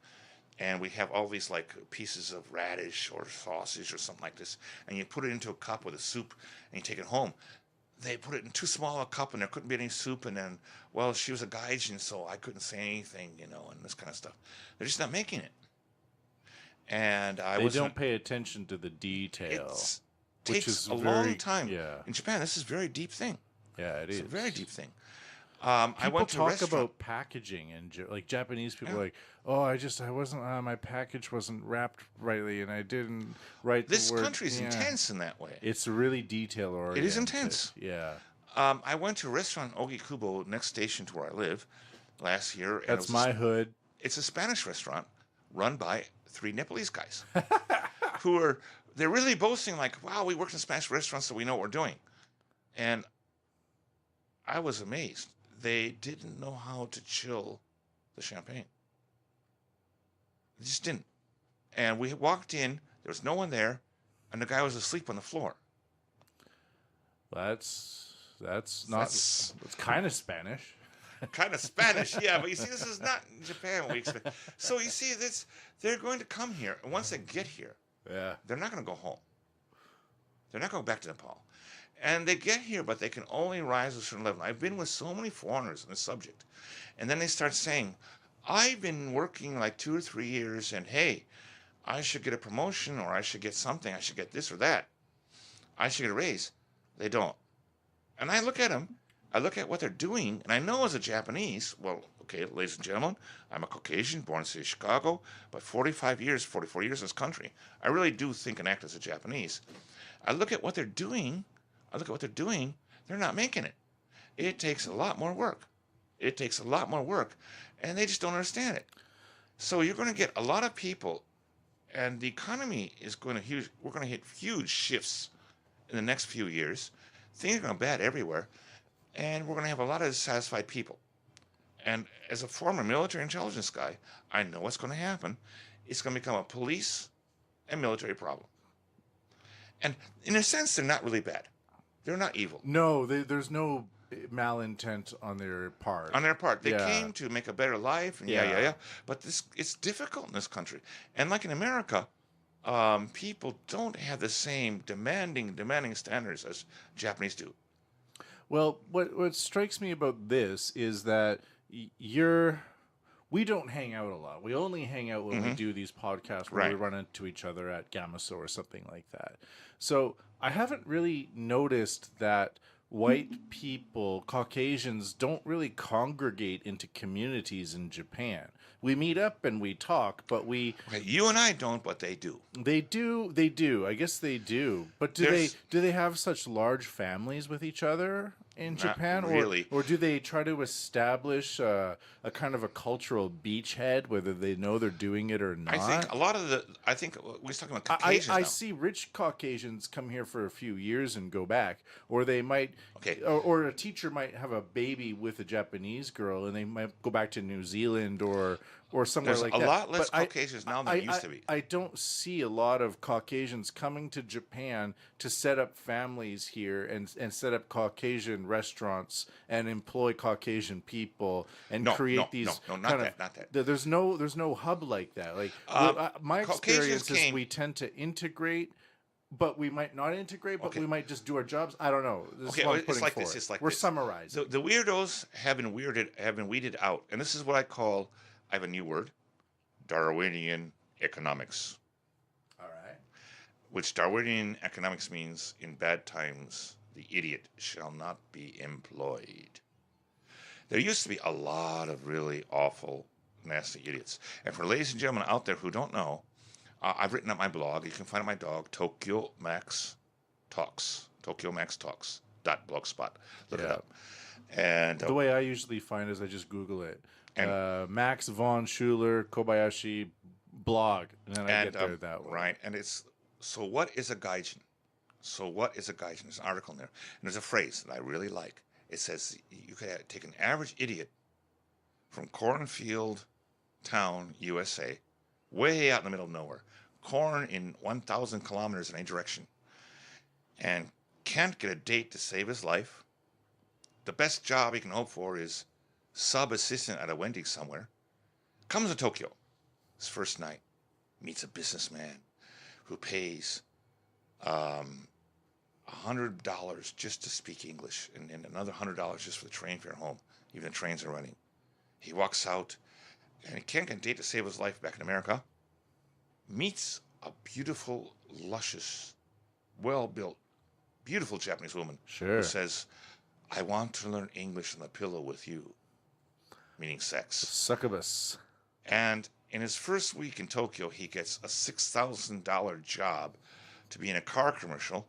And we have all these like pieces of radish or sausage or something like this. And you put it into a cup with a soup and you take it home. They put it in too small a cup and there couldn't be any soup. And then, well, she was a gaijin, so I couldn't say anything, and this kind of stuff. They're just not making it. And they don't pay attention to the detail. It takes a long time. Yeah. In Japan, this is a very deep thing. Yeah, it's a very deep thing. I went to talk about packaging and like Japanese people like, oh, I wasn't my package wasn't wrapped rightly and I didn't write the word. This country's intense in that way. It's really detail oriented. It is intense. Yeah. I went to a restaurant Ogikubo next station to where I live last year. And That's my hood. It's a Spanish restaurant run by 3 Nepalese guys they're really boasting like, wow, we worked in Spanish restaurants, so we know what we're doing. And I was amazed. They didn't know how to chill the champagne. They just didn't. And we walked in, there was no one there, and the guy was asleep on the floor. That's kind of Spanish. Kind of Spanish, yeah. But you see, this is not in Japan we expect. So you see, they're going to come here, and once they get here, they're not going to go home. They're not going back to Nepal. And they get here, but they can only rise to a certain level. I've been with so many foreigners on this subject. And then they start saying, I've been working like 2 or 3 years, and hey, I should get a promotion, or I should get something. I should get this or that. I should get a raise. They don't. And I look at them, I look at what they're doing, and I know as a Japanese, well, okay, ladies and gentlemen, I'm a Caucasian, born in the city of Chicago, but 44 years in this country. I really do think and act as a Japanese. I look at what they're doing, they're not making it. It takes a lot more work. And they just don't understand it. So you're going to get a lot of people, and the economy is going to we're going to hit huge shifts in the next few years. Things are going bad everywhere, and we're going to have a lot of dissatisfied people. And as a former military intelligence guy, I know what's going to happen. It's going to become a police and military problem. And in a sense, they're not really bad. They're not evil. No, there's no malintent on their part. They came to make a better life, and yeah. But it's difficult in this country. And like in America, people don't have the same demanding standards as Japanese do. Well, what strikes me about this is that we don't hang out a lot. We only hang out when we do these podcasts where we run into each other at Gamaso or something like that. So I haven't really noticed that white people, Caucasians, don't really congregate into communities in Japan. We meet up and we talk, but we... Okay, you and I don't, but they do. They do. I guess they do. But do they have such large families with each other in Japan? Really. Or do they try to establish a kind of a cultural beachhead, whether they know they're doing it or not? I think we're talking about Caucasians I now. see rich Caucasians come here for a few years and go back. Or they might... Okay. Or a teacher might have a baby with a Japanese girl and they might go back to New Zealand or somewhere like that. There's a lot less Caucasians now than there used to be. I don't see a lot of Caucasians coming to Japan to set up families here and set up Caucasian restaurants and employ Caucasian people and create these. No, not that. There's no hub like that. Like my experience is we tend to integrate. But we might not integrate, but we might just do our jobs. I don't know. It's like this. We're summarizing. The weirdos have been weeded out. And this is what I call, I have a new word, Darwinian economics. All right. Which Darwinian economics means, in bad times, the idiot shall not be employed. There used to be a lot of really awful, nasty idiots. And for ladies and gentlemen out there who don't know, I've written up my blog. You can find it on my blog, Tokyo Max Talks. TokyoMaxTalks.blogspot. Look it up. And the way I usually find is I just Google it. Max von Schuler, Kobayashi blog. And then I get there that way. Right. And it's, so what is a gaijin? There's an article in there. And there's a phrase that I really like. It says you could take an average idiot from cornfield town, USA, way out in the middle of nowhere, corn in 1,000 kilometers in any direction, and can't get a date to save his life. The best job he can hope for is sub-assistant at a Wendy's somewhere. Comes to Tokyo. His first night, meets a businessman who pays $100 just to speak English, and another $100 just for the train fare home. Even the trains are running. He walks out, and he can't get a date to save his life back in America. Meets a beautiful, luscious, well-built, beautiful Japanese woman who says, I want to learn English on the pillow with you, meaning sex. Succubus. And in his first week in Tokyo, he gets a $6,000 job to be in a car commercial,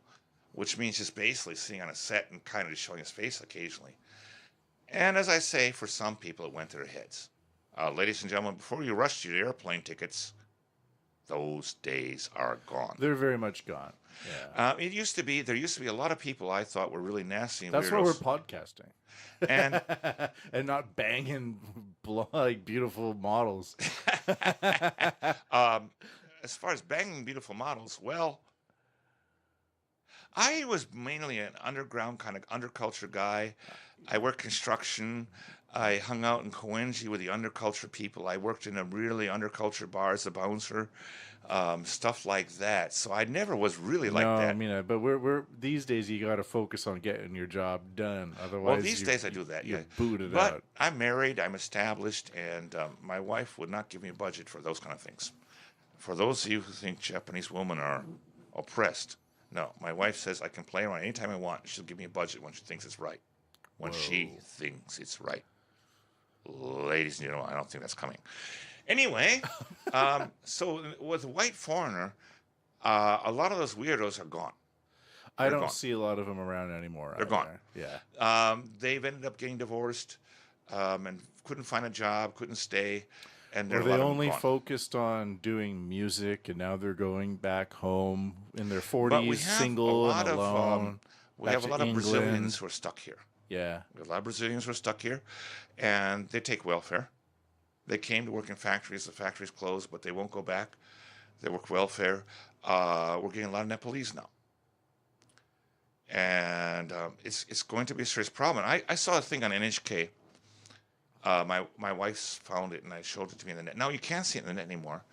which means just basically sitting on a set and kind of just showing his face occasionally. And as I say, for some people, it went to their heads. Ladies and gentlemen, before you rush to your airplane tickets, those days are gone. They're very much gone. Yeah. There used to be a lot of people I thought were really nasty and That's weirdos. why we're podcasting. And and not banging like beautiful models. As far as banging beautiful models, well, I was mainly an underground kind of underculture guy. I worked construction. I hung out in Coenji with the underculture people. I worked in a really underculture bar as a bouncer, stuff like that. So I never was really like No, I that. mean, but we're these days you got to focus on getting your job done. Well, Otherwise, these days I do that, you're yeah. booted But out. I'm married, I'm established, and my wife would not give me a budget for those kind of things. For those of you who think Japanese women are oppressed, no. My wife says I can play around anytime I want. She'll give me a budget when she thinks it's right. When she Whoa. thinks it's right. Ladies and gentlemen, I don't think that's coming. Anyway, so with white foreigner, a lot of those weirdos are gone. I They're don't gone. see a lot of them around anymore. They're gone. Yeah. They've ended up getting divorced and couldn't find a job, couldn't stay, and there Or are a they lot of them only gone. focused on doing music, and now they're going back home in their But 40s, single and alone, we back have a to lot of Brazilians England. who are stuck here. Yeah. We have a lot of Brazilians who are stuck here, and they take welfare. They came to work in factories. The factories closed, but they won't go back. They work welfare. We're getting a lot of Nepalese now, and it's going to be a serious problem. I saw a thing on NHK. My wife found it, and I showed it to me in the net. Now you can't see it in the net anymore.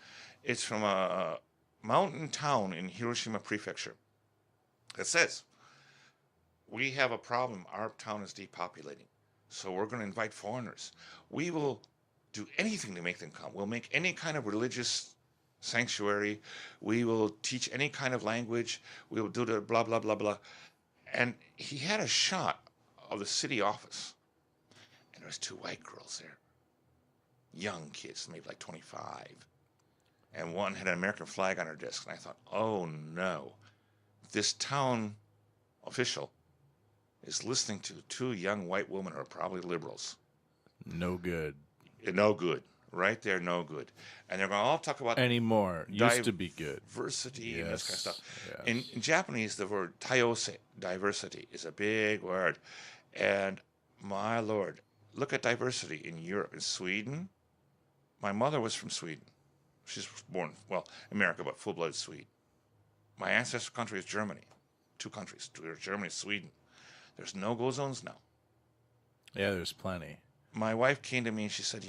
It's from a mountain town in Hiroshima Prefecture. It says, "We have a problem. Our town is depopulating, so we're going to invite foreigners. We will do anything to make them come. We'll make any kind of religious sanctuary. We will teach any kind of language. We will do the blah, blah, blah, blah." And he had a shot of the city office, and there was two white girls there, young kids, maybe like 25. And one had an American flag on her desk. And I thought, oh no, this town official is listening to two young white women who are probably liberals. No good. No good. Right there, no good. And they're going to all talk about Anymore. Used to be good. diversity and this kind of stuff. Yes. In Japanese, the word taiose, diversity, is a big word. And my lord, look at diversity in Europe. In Sweden, my mother was from Sweden. She's born, well, America, but full-blooded Swede. My ancestral country is Germany. Two countries, Germany and Sweden. There's no-go zones now. Yeah, there's plenty. My wife came to me and she said,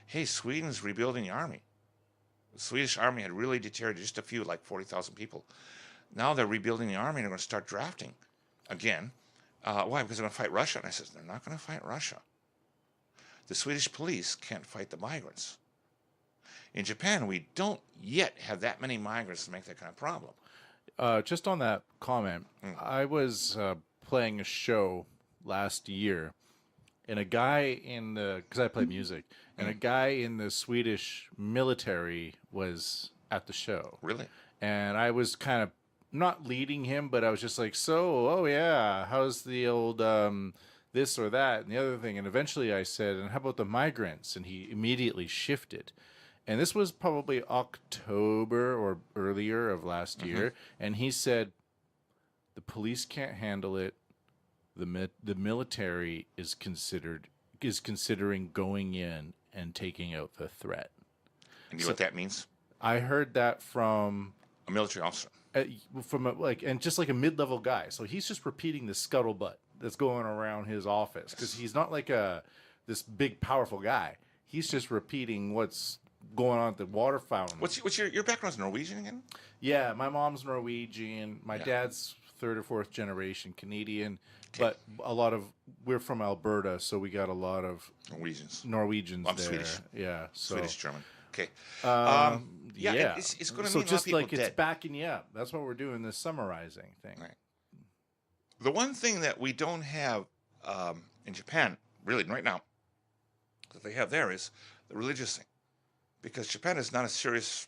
hey, Sweden's rebuilding the army. The Swedish army had really deteriorated, just a few, like 40,000 people. Now they're rebuilding the army and they're going to start drafting again. Why? Because they're going to fight Russia. And I said, they're not going to fight Russia. The Swedish police can't fight the migrants. In Japan, we don't yet have that many migrants to make that kind of problem. Just on that comment, I was playing a show last year, and a guy in the, because I play music, and a guy in the Swedish military was at the show. Really? And I was kind of not leading him, but I was just like, so, oh yeah, how's the old this or that and the other thing? And eventually I said, and how about the migrants? And he immediately shifted. And this was probably October or earlier of last year. And he said, the police can't handle it. The military is considering going in and taking out the threat. And you know what that means? I heard that from A military officer. and just like a mid-level guy. So he's just repeating the scuttlebutt that's going around his office because he's not like this big powerful guy. He's just repeating what's going on at the water fountain. What's your background's Norwegian again? Yeah, my mom's Norwegian. My dad's third or fourth generation Canadian, but we're from Alberta, so we got a lot of Norwegians I'm there. Swedish. Yeah, so Swedish German. Okay. yeah. It's going to so mean just a lot of like people it's dead. backing you up. That's what we're doing, this summarizing thing. Right. The one thing that we don't have in Japan, really right now, that they have there is the religious thing, because Japan is not a serious,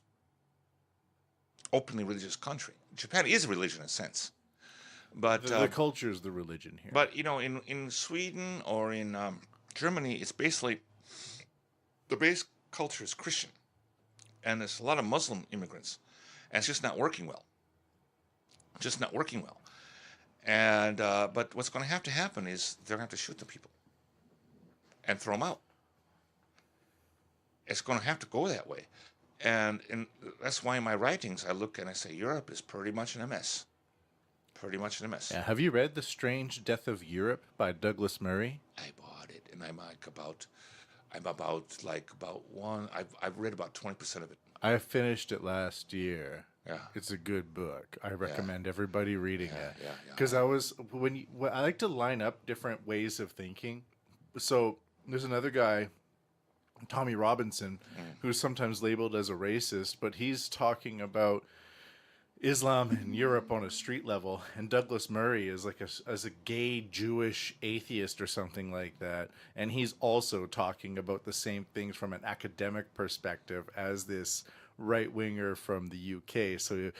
openly religious country. Japan is a religion in a sense, but The culture is the religion here. But in Sweden or in Germany, it's basically the base culture is Christian, and there's a lot of Muslim immigrants, and it's just not working well. Just not working well. And but what's going to have to happen is they're going to have to shoot the people and throw them out. It's going to have to go that way, and that's why in my writings I look and I say Europe is pretty much in a mess. Pretty much in a mess. Yeah. Have you read The Strange Death of Europe by Douglas Murray? Hey boy. got it, and I'm about one. I've read about 20% of it. I finished it last year. Yeah. It's a good book. I recommend everybody reading it. Yeah. Because I like to line up different ways of thinking. So there's another guy, Tommy Robinson, who's sometimes labeled as a racist, but he's talking about Islam in Europe on a street level, and Douglas Murray is like as a gay Jewish atheist or something like that, and he's also talking about the same things from an academic perspective as this right winger from the UK. So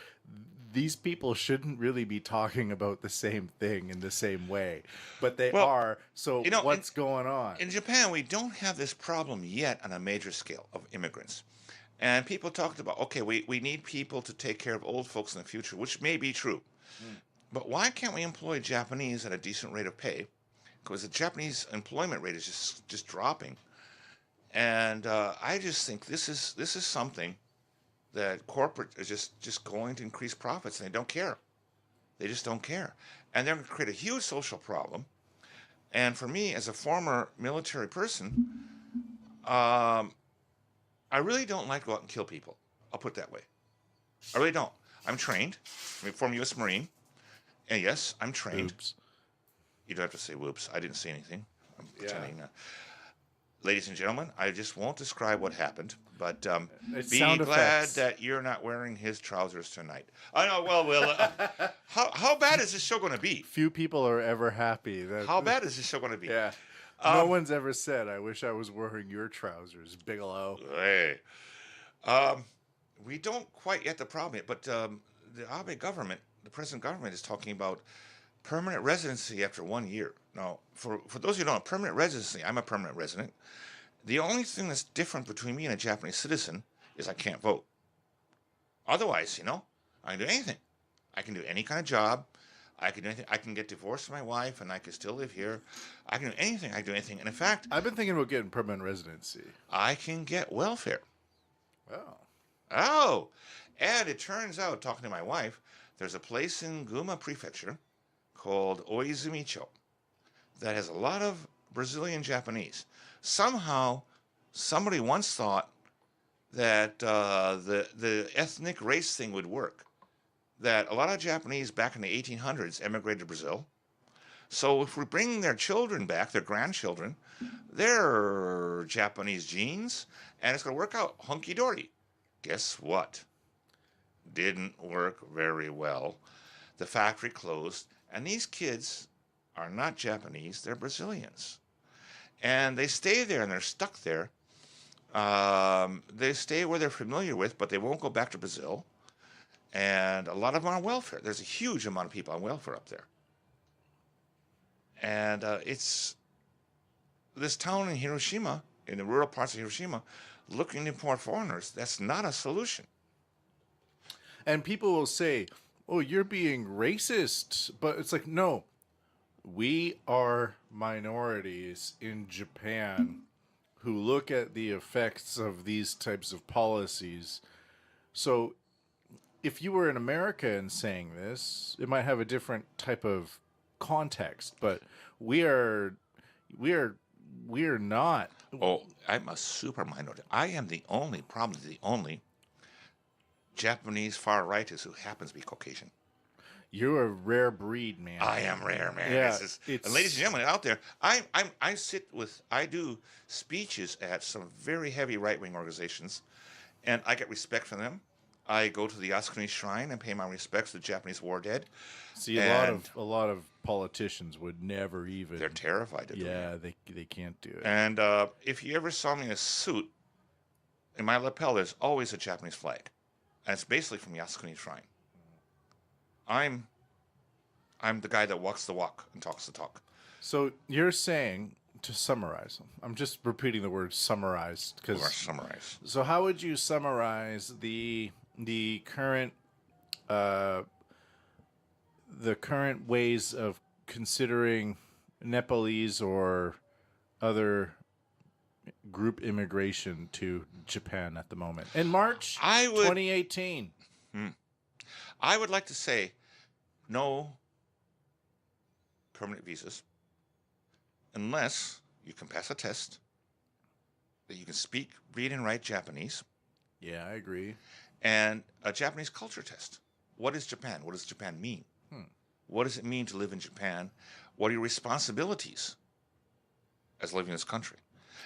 these people shouldn't really be talking about the same thing in the same way, but they are. So what's going on? In Japan, we don't have this problem yet on a major scale of immigrants. And people talked about, okay, we need people to take care of old folks in the future, which may be true. But why can't we employ Japanese at a decent rate of pay? Because the Japanese employment rate is just dropping. And I just think this is something that corporate is just going to increase profits, and they don't care. They just don't care. And they're going to create a huge social problem. And for me, as a former military person, I really don't like to go out and kill people. I'll put it that way. I really don't. I'm trained. I'm a former U.S. Marine. And yes, I'm trained. Oops. You don't have to say whoops. I didn't say anything. I'm pretending. Ladies and gentlemen, I just won't describe what happened. But be glad that you're not wearing his trousers tonight. I know. Well, how bad is this show going to be? Few people are ever happy. How bad is this show going to be? Yeah. No one's ever said, I wish I was wearing your trousers, Bigelow. Hey. We don't quite get the problem yet, but the Abe government, the present government, is talking about permanent residency after 1 year. Now, for those of you who don't know, permanent residency, I'm a permanent resident. The only thing that's different between me and a Japanese citizen is I can't vote. Otherwise, I can do anything. I can do any kind of job. I can do anything. I can get divorced from my wife, and I can still live here. I can do anything. I can do anything. And in fact, I've been thinking about getting permanent residency. I can get welfare. Oh. And it turns out, talking to my wife, there's a place in Guma Prefecture called Oizumicho that has a lot of Brazilian Japanese. Somehow, somebody once thought that the ethnic race thing would work. That a lot of Japanese back in the 1800s emigrated to Brazil. So if we bring their children back, their grandchildren, they're Japanese genes, and it's going to work out hunky-dory. Guess what? Didn't work very well. The factory closed, and these kids are not Japanese, they're Brazilians. And they stay there, and they're stuck there. They stay where they're familiar with, but they won't go back to Brazil. And a lot of them are on welfare. There's a huge amount of people on welfare up there. And it's this town in Hiroshima, in the rural parts of Hiroshima, looking to import foreigners. That's not a solution. And people will say, oh, you're being racist. But it's like, no, we are minorities in Japan who look at the effects of these types of policies. So if you were in America and saying this, it might have a different type of context, but we are not. Oh, I'm a super minority. I am probably the only Japanese far rightist who happens to be Caucasian. You're a rare breed, man. I am rare, man. Yeah, and ladies and gentlemen out there, I do speeches at some very heavy right-wing organizations, and I get respect from them. I go to the Yasukuni Shrine and pay my respects to the Japanese war dead. See, a lot of politicians would never even. They're terrified to do it. Yeah, they can't do it. And if you ever saw me in a suit, in my lapel, there's always a Japanese flag, and it's basically from Yasukuni Shrine. I'm the guy that walks the walk and talks the talk. So you're saying, to summarize, I'm just repeating the word summarize because summarize. So how would you summarize the current ways of considering Nepalese or other group immigration to Japan at the moment in March 2018? I would like to say no permanent visas unless You can pass a test that you can speak, read, and write Japanese, Yeah, I agree. and a Japanese culture test. What is Japan? What does Japan mean? What does it mean to live in Japan? What are your responsibilities as living in this country?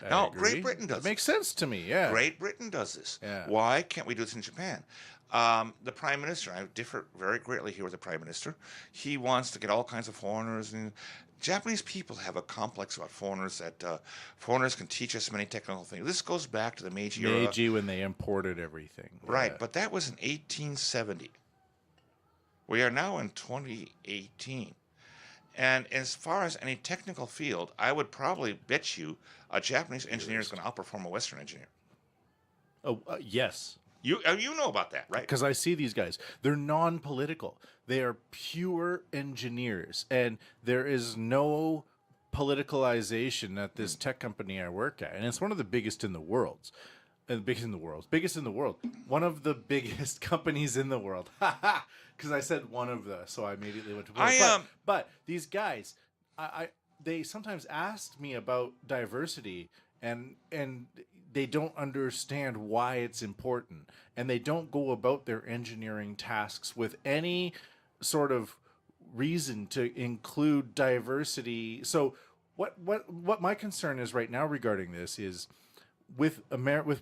I Now, agree. Great Britain does It makes this. sense to me, yeah. Great Britain does this. Yeah. Why can't we do this in Japan? The Prime Minister, I differ very greatly here with the Prime Minister. He wants to get all kinds of foreigners. And Japanese people have a complex about foreigners that foreigners can teach us many technical things. This goes back to the Meiji era. Meiji, when they imported everything. Right, Yeah. but that was in 1870. We are now in 2018. And as far as any technical field, I would probably bet you a Japanese engineer is going to outperform a Western engineer. Oh, yes. You know about that, right? Because I see these guys. They're non-political. They are pure engineers. And there is no politicalization at this tech company I work at. And it's one of the biggest in the world. Biggest in the world. Biggest in the world. One of the biggest companies in the world. Because I said one of the, so I immediately went to but these guys, they sometimes asked me about diversity, and they don't understand why it's important, and they don't go about their engineering tasks with any sort of reason to include diversity. So what my concern is right now regarding this is, with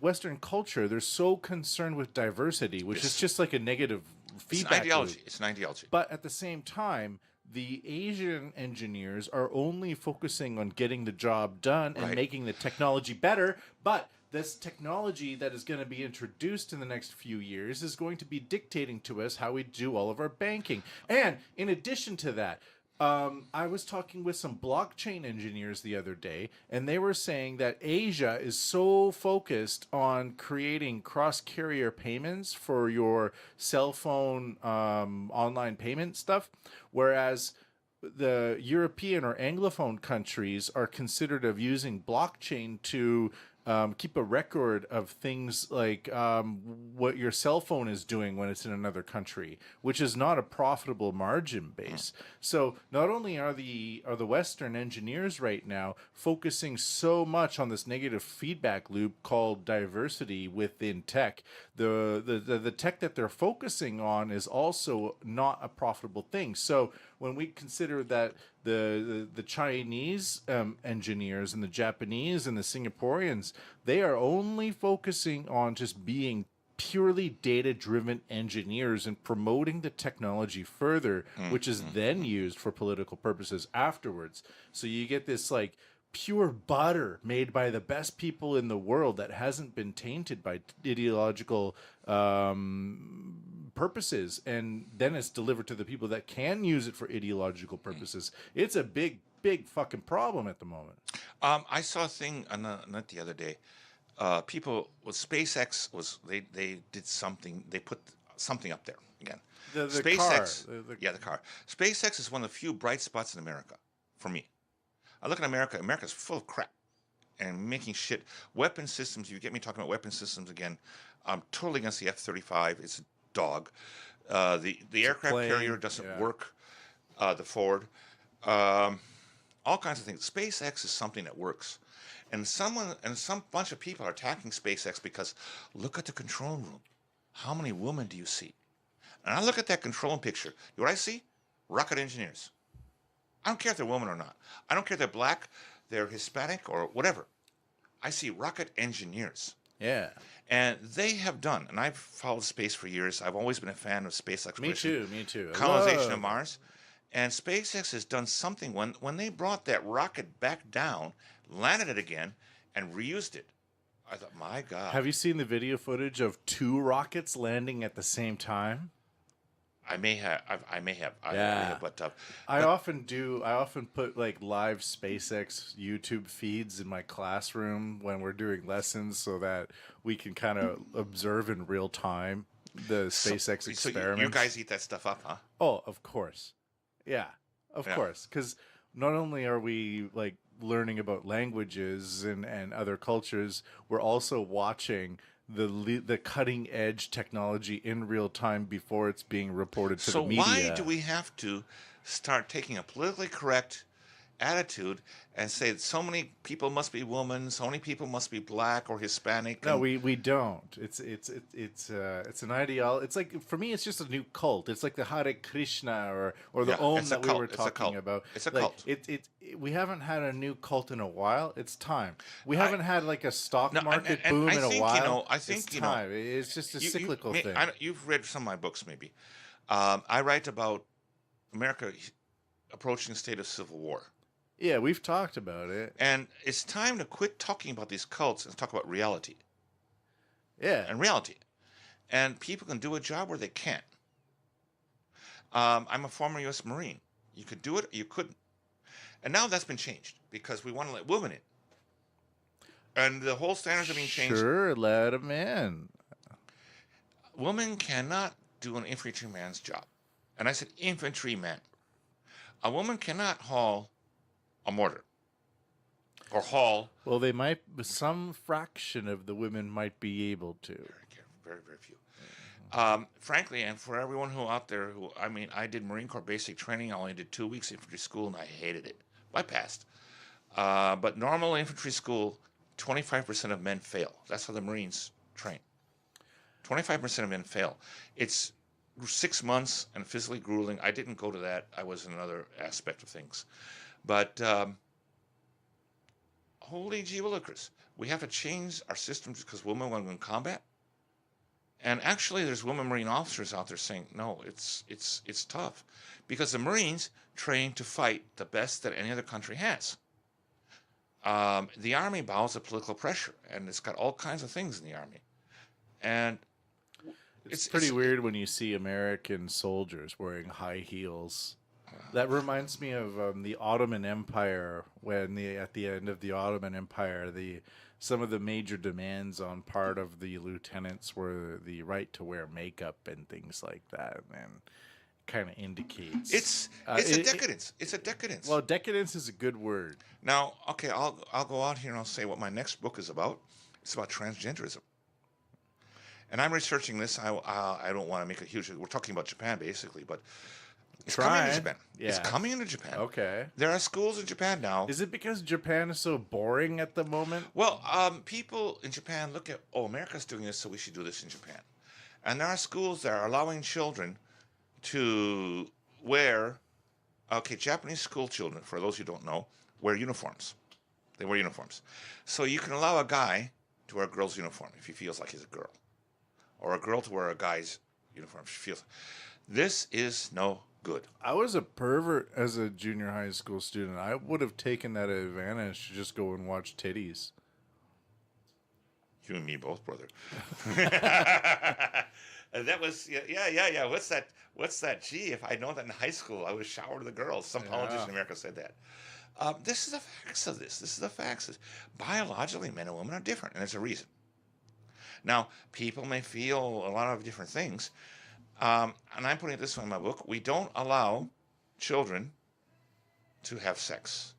Western culture, they're so concerned with diversity, which is just like a negative feedback. It's an ideology. Loop. It's an ideology. But at the same time, the Asian engineers are only focusing on getting the job done and making the technology better. But this technology that is going to be introduced in the next few years is going to be dictating to us how we do all of our banking. And in addition to that, I was talking with some blockchain engineers the other day, and they were saying that Asia is so focused on creating cross-carrier payments for your cell phone online payment stuff, whereas the European or Anglophone countries are considered of using blockchain to keep a record of things like what your cell phone is doing when it's in another country, which is not a profitable margin base. So not only are the Western engineers right now focusing so much on this negative feedback loop called diversity within tech, the tech that they're focusing on is also not a profitable thing. So when we consider that the Chinese engineers and the Japanese and the Singaporeans, they are only focusing on just being purely data-driven engineers and promoting the technology further, which is then used for political purposes afterwards. So you get this like pure butter made by the best people in the world that hasn't been tainted by ideological purposes, and then it's delivered to the people that can use it for ideological purposes. It's a big fucking problem at the moment. I saw a thing on the net the other day. People with SpaceX they did something. They put something up there again. The SpaceX, car. the car. SpaceX is one of the few bright spots in America for me. I look at America. America's full of crap and making shit. Weapon systems. You get me talking about weapon systems again. I'm totally against the F-35. It's a dog. The aircraft carrier doesn't work. The Ford. All kinds of things. SpaceX is something that works. And some bunch of people are attacking SpaceX because look at the control room. How many women do you see? And I look at that control picture. You know what I see? Rocket engineers. I don't care if they're women or not. I don't care if they're black, they're Hispanic, or whatever. I see rocket engineers. Yeah. And they have done, and I've followed space for years. I've always been a fan of space exploration. Me too. Colonization of Mars. And SpaceX has done something when they brought that rocket back down, landed it again, and reused it. I thought, my God. Have you seen the video footage of 2 rockets landing at the same time? I may have. But I often do. I often put like live SpaceX YouTube feeds in my classroom when we're doing lessons, so that we can kind of observe in real time the SpaceX experiments. So you guys eat that stuff up, huh? Oh, of course. Yeah, of course. Because not only are we like learning about languages and other cultures, we're also watching the cutting edge technology in real time before it's being reported to the media. So why do we have to start taking a politically correct attitude and say that so many people must be women, so many people must be black or Hispanic. No, we don't. It's an ideology. It's like, for me, it's just a new cult. It's like the Hare Krishna or the Yeah, Om it's a that we were cult. It's a talking cult. about. It's a Like cult. we haven't had a new cult in a while. It's time. We I haven't had like a stock no, market and boom I in a think while. I It's think time. It's just a cyclical thing. you've read some of my books maybe. I write about America approaching a state of civil war. Yeah, we've talked about it. And it's time to quit talking about these cults and talk about reality. Yeah. And reality. And people can do a job where they can't. I'm a former U.S. Marine. You could do it or you couldn't. And now that's been changed because we want to let women in. And the whole standards are being changed. Sure, let them in. Women cannot do an infantryman's job. And I said infantryman. A woman cannot haul a mortar or haul. Well, they might. Some fraction of the women might be able to. Very, very few. Frankly, and for everyone who out there I did Marine Corps basic training. I only did 2 weeks infantry school, and I hated it. I passed. But normal infantry school, 25% of men fail. That's how the Marines train. 25% of men fail. It's 6 months and physically grueling. I didn't go to that. I was in another aspect of things. But holy gee willikers, we have to change our systems because women want to go in combat. And actually, there's women Marine officers out there saying, no, it's tough. Because the Marines train to fight the best that any other country has. The Army bows to political pressure, and it's got all kinds of things in the Army. And it's pretty weird when you see American soldiers wearing high heels. That reminds me of the Ottoman Empire, when at the end of the Ottoman Empire, some of the major demands on part of the lieutenants were the right to wear makeup and things like that, and kind of indicates it's a decadence. It's a decadence. Well, decadence is a good word. Now, okay, I'll go out here and I'll say what my next book is about. It's about transgenderism. And I'm researching this. I don't want to make a huge. We're talking about Japan basically, but it's coming into Japan. Yeah. It's coming into Japan. Okay. There are schools in Japan now. Is it because Japan is so boring at the moment? Well, people in Japan look at, America's doing this, so we should do this in Japan. And there are schools that are allowing children to wear. Okay, Japanese school children, for those who don't know, wear uniforms. They wear uniforms. So you can allow a guy to wear a girl's uniform if he feels like he's a girl, or a girl to wear a guy's uniform if she feels. This is no good. I was a pervert as a junior high school student. I would have taken that advantage to just go and watch titties. You and me both, brother. And that was yeah. What's that? Gee, if I'd known that in high school, I would shower the girls. Some politician in America said that. This is the facts of this. This is the facts. Biologically, men and women are different, and there's a reason. Now, people may feel a lot of different things. And I'm putting it this way in my book. We don't allow children to have sex.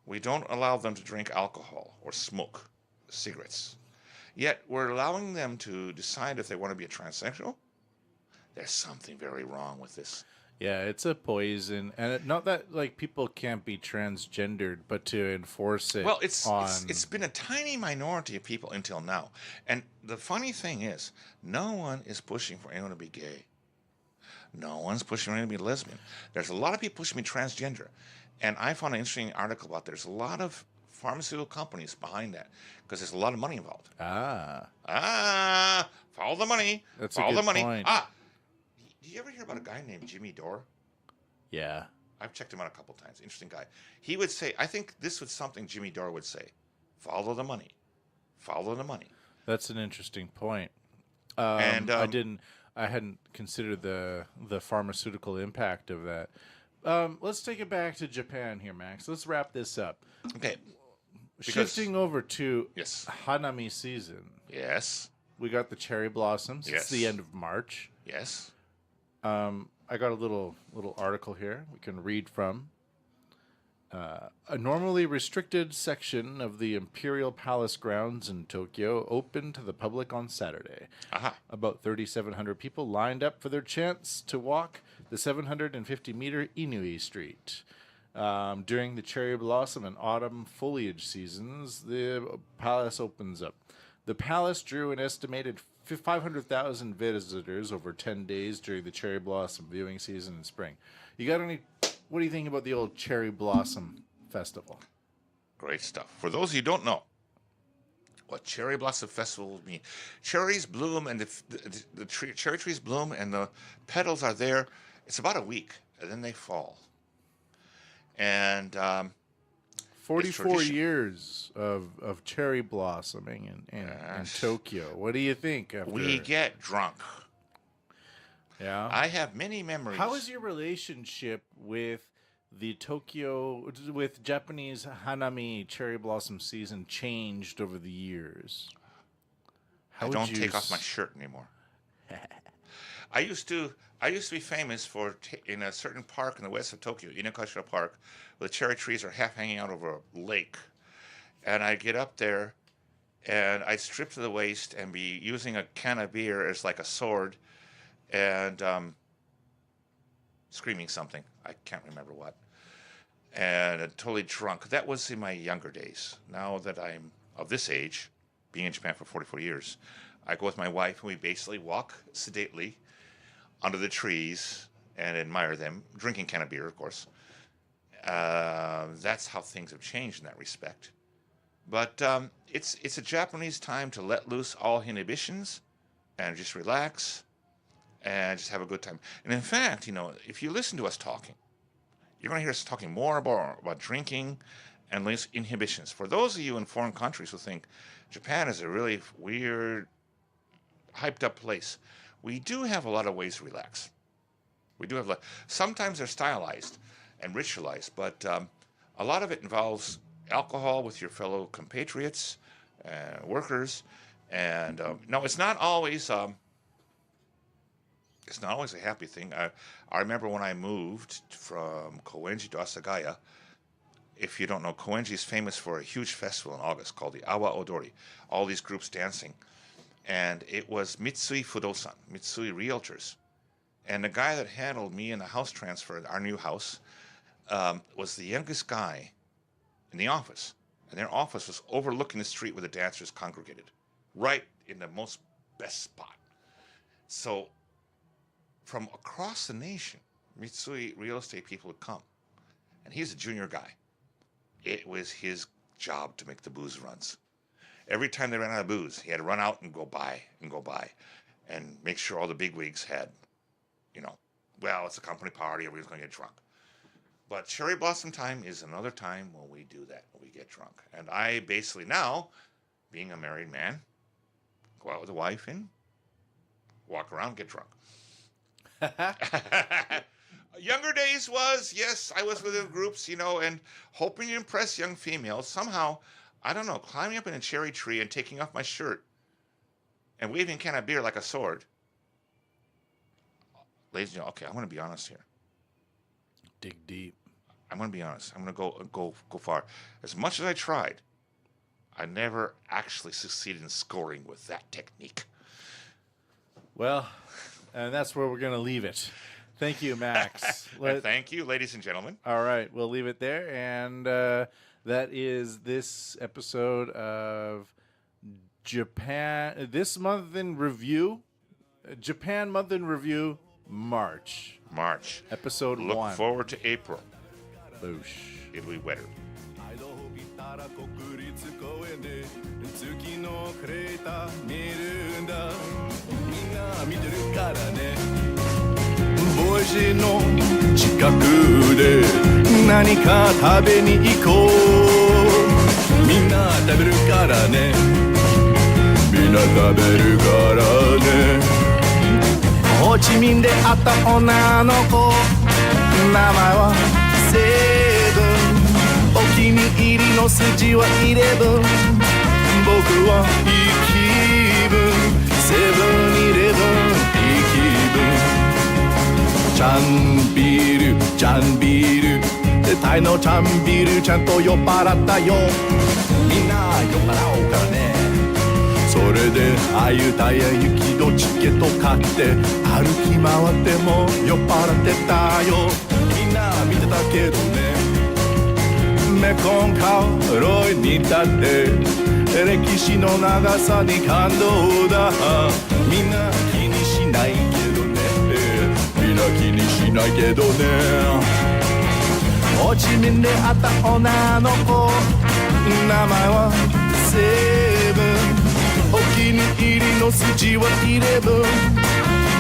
We don't allow them to drink alcohol or smoke cigarettes. Yet we're allowing them to decide if they want to be a transsexual. There's something very wrong with this. Yeah, it's a poison. And not that like people can't be transgendered, but to enforce it. Well, it's been a tiny minority of people until now. And the funny thing is, no one is pushing for anyone to be gay. No one's pushing anyone to be lesbian. There's a lot of people pushing to be transgender. And I found an interesting article about there's a lot of pharmaceutical companies behind that because there's a lot of money involved. Follow the money. That's follow a good the money. point. Did you ever hear about a guy named Jimmy Dore? Yeah. I've checked him out a couple times. Interesting guy. He would say, I think this was something Jimmy Dore would say. Follow the money. Follow the money. That's an interesting point. I hadn't considered the pharmaceutical impact of that. Let's take it back to Japan here, Max. Let's wrap this up. Okay. Shifting over to Yes. Hanami season. Yes. We got the cherry blossoms. Yes. It's the end of March. Yes. I got a little article here we can read from. A normally restricted section of the Imperial Palace grounds in Tokyo opened to the public on Saturday. Aha. About 3,700 people lined up for their chance to walk the 750-meter Inui Street. During the cherry blossom and autumn foliage seasons, the palace opens up. The palace drew an estimated 500,000 visitors over 10 days during the cherry blossom viewing season in spring. What do you think about the old cherry blossom festival? Great stuff. For those of you who don't know what cherry blossom festival mean, cherries bloom and the cherry trees bloom and the petals are there. It's about a week and then they fall. And 44 years of cherry blossoming in Tokyo. What do you think? We get drunk. Yeah. I have many memories. How is your relationship with with Japanese Hanami cherry blossom season changed over the years? I don't take off my shirt anymore. I used to be famous for in a certain park in the west of Tokyo, Inokashira Park, where the cherry trees are half hanging out over a lake. And I'd get up there and I'd strip to the waist and be using a can of beer as like a sword and screaming something. I can't remember what. And totally drunk. That was in my younger days. Now that I'm of this age, being in Japan for 44 years, I go with my wife and we basically walk sedately under the trees and admire them, drinking can of beer, of course. That's how things have changed in that respect. But it's a Japanese time to let loose all inhibitions and just relax and just have a good time. And in fact, if you listen to us talking, you're going to hear us talking more about drinking and less inhibitions. For those of you in foreign countries who think Japan is a really weird, hyped up place, we do have a lot of ways to relax. We do have sometimes they're stylized and ritualized, but a lot of it involves alcohol with your fellow compatriots, workers, and no, it's not always a happy thing. I remember when I moved from Koenji to Asagaya. If you don't know, Koenji is famous for a huge festival in August called the Awa Odori. All these groups dancing. And it was Mitsui Fudosan, Mitsui Realtors. And the guy that handled me in the house transfer, our new house, was the youngest guy in the office. And their office was overlooking the street where the dancers congregated. Right in the most best spot. So from across the nation, Mitsui real estate people would come. And he's a junior guy. It was his job to make the booze runs. Every time they ran out of booze, he had to run out and go buy and make sure all the bigwigs had, well, it's a company party, everybody's going to get drunk. But cherry blossom time is another time when we do that, when we get drunk. And I basically now, being a married man, go out with a wife and walk around and get drunk. Younger days was, yes, I was within groups, and hoping to impress young females. Somehow, I don't know, climbing up in a cherry tree and taking off my shirt and waving a can of beer like a sword. Ladies and gentlemen, okay, I'm going to be honest here. Dig deep. I'm going to be honest. I'm going to go far. As much as I tried, I never actually succeeded in scoring with that technique. Well, and that's where we're going to leave it. Thank you, Max. Thank you, ladies and gentlemen. All right, we'll leave it there. And that is this episode of Japan. This month in review, Japan Month in Review, March. Episode 1. Look forward to April. Boosh. It'll be wetter. 月のクレーター見るんだみんな見てるからねボイジの近くで何か食べに行こうみんな食べるからねみんな食べるからねホーチミンで会った女の子名前はセブンお気に入りの筋は11僕はいい気分セブンイレブンいい気分チャンビールチャンビール絶対のチャンビールちゃんと酔っ払ったよみんな酔っ払おうからねそれであゆたや雪のチケット買って歩き回っても酔っ払ってたよみんな見てたけどねメコンカロイに立って歴史の長さに感動だ。みんな気にしないけどね、みんな気にしないけどね。ホチミンで会った女の子、名前はセブン、お気に入りの筋は11、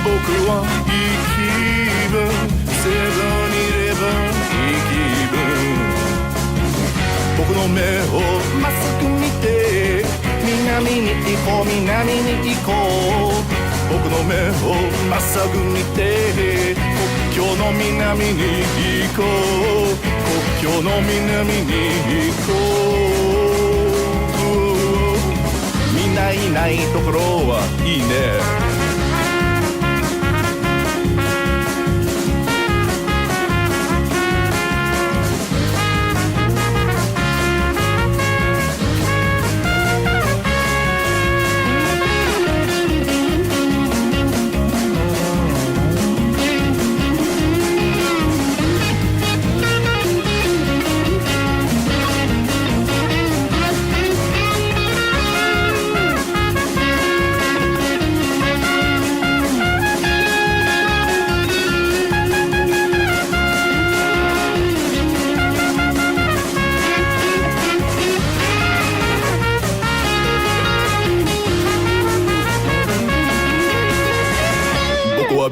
僕はいい気分、セブンイレブンいい気分。僕の目をまっすぐ見て、南に行こう南に行こう。僕の目をまっすぐ見て、国境の南に行こう、国境の南に行こう。みんないないところはいいね。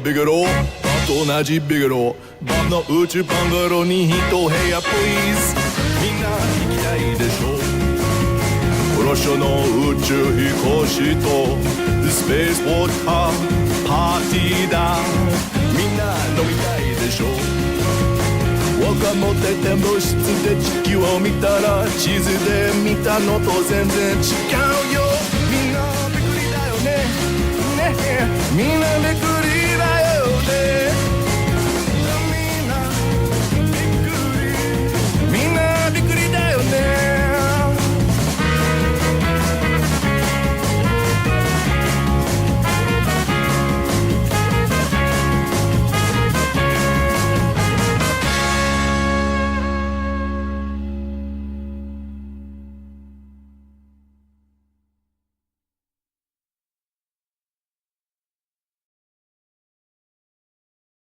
ビゲローと同じビゲロー、晩の宇宙バンガローに一部屋プリーズ。みんな行きたいでしょう、プロショの宇宙飛行士とスペースウォーカーパーティーだ。みんな飲みたいでしょう、僕は持ってて物質で地球を見たら地図で見たのと全然違うよ。みんなびっくりだよね、ねえみんなびっくり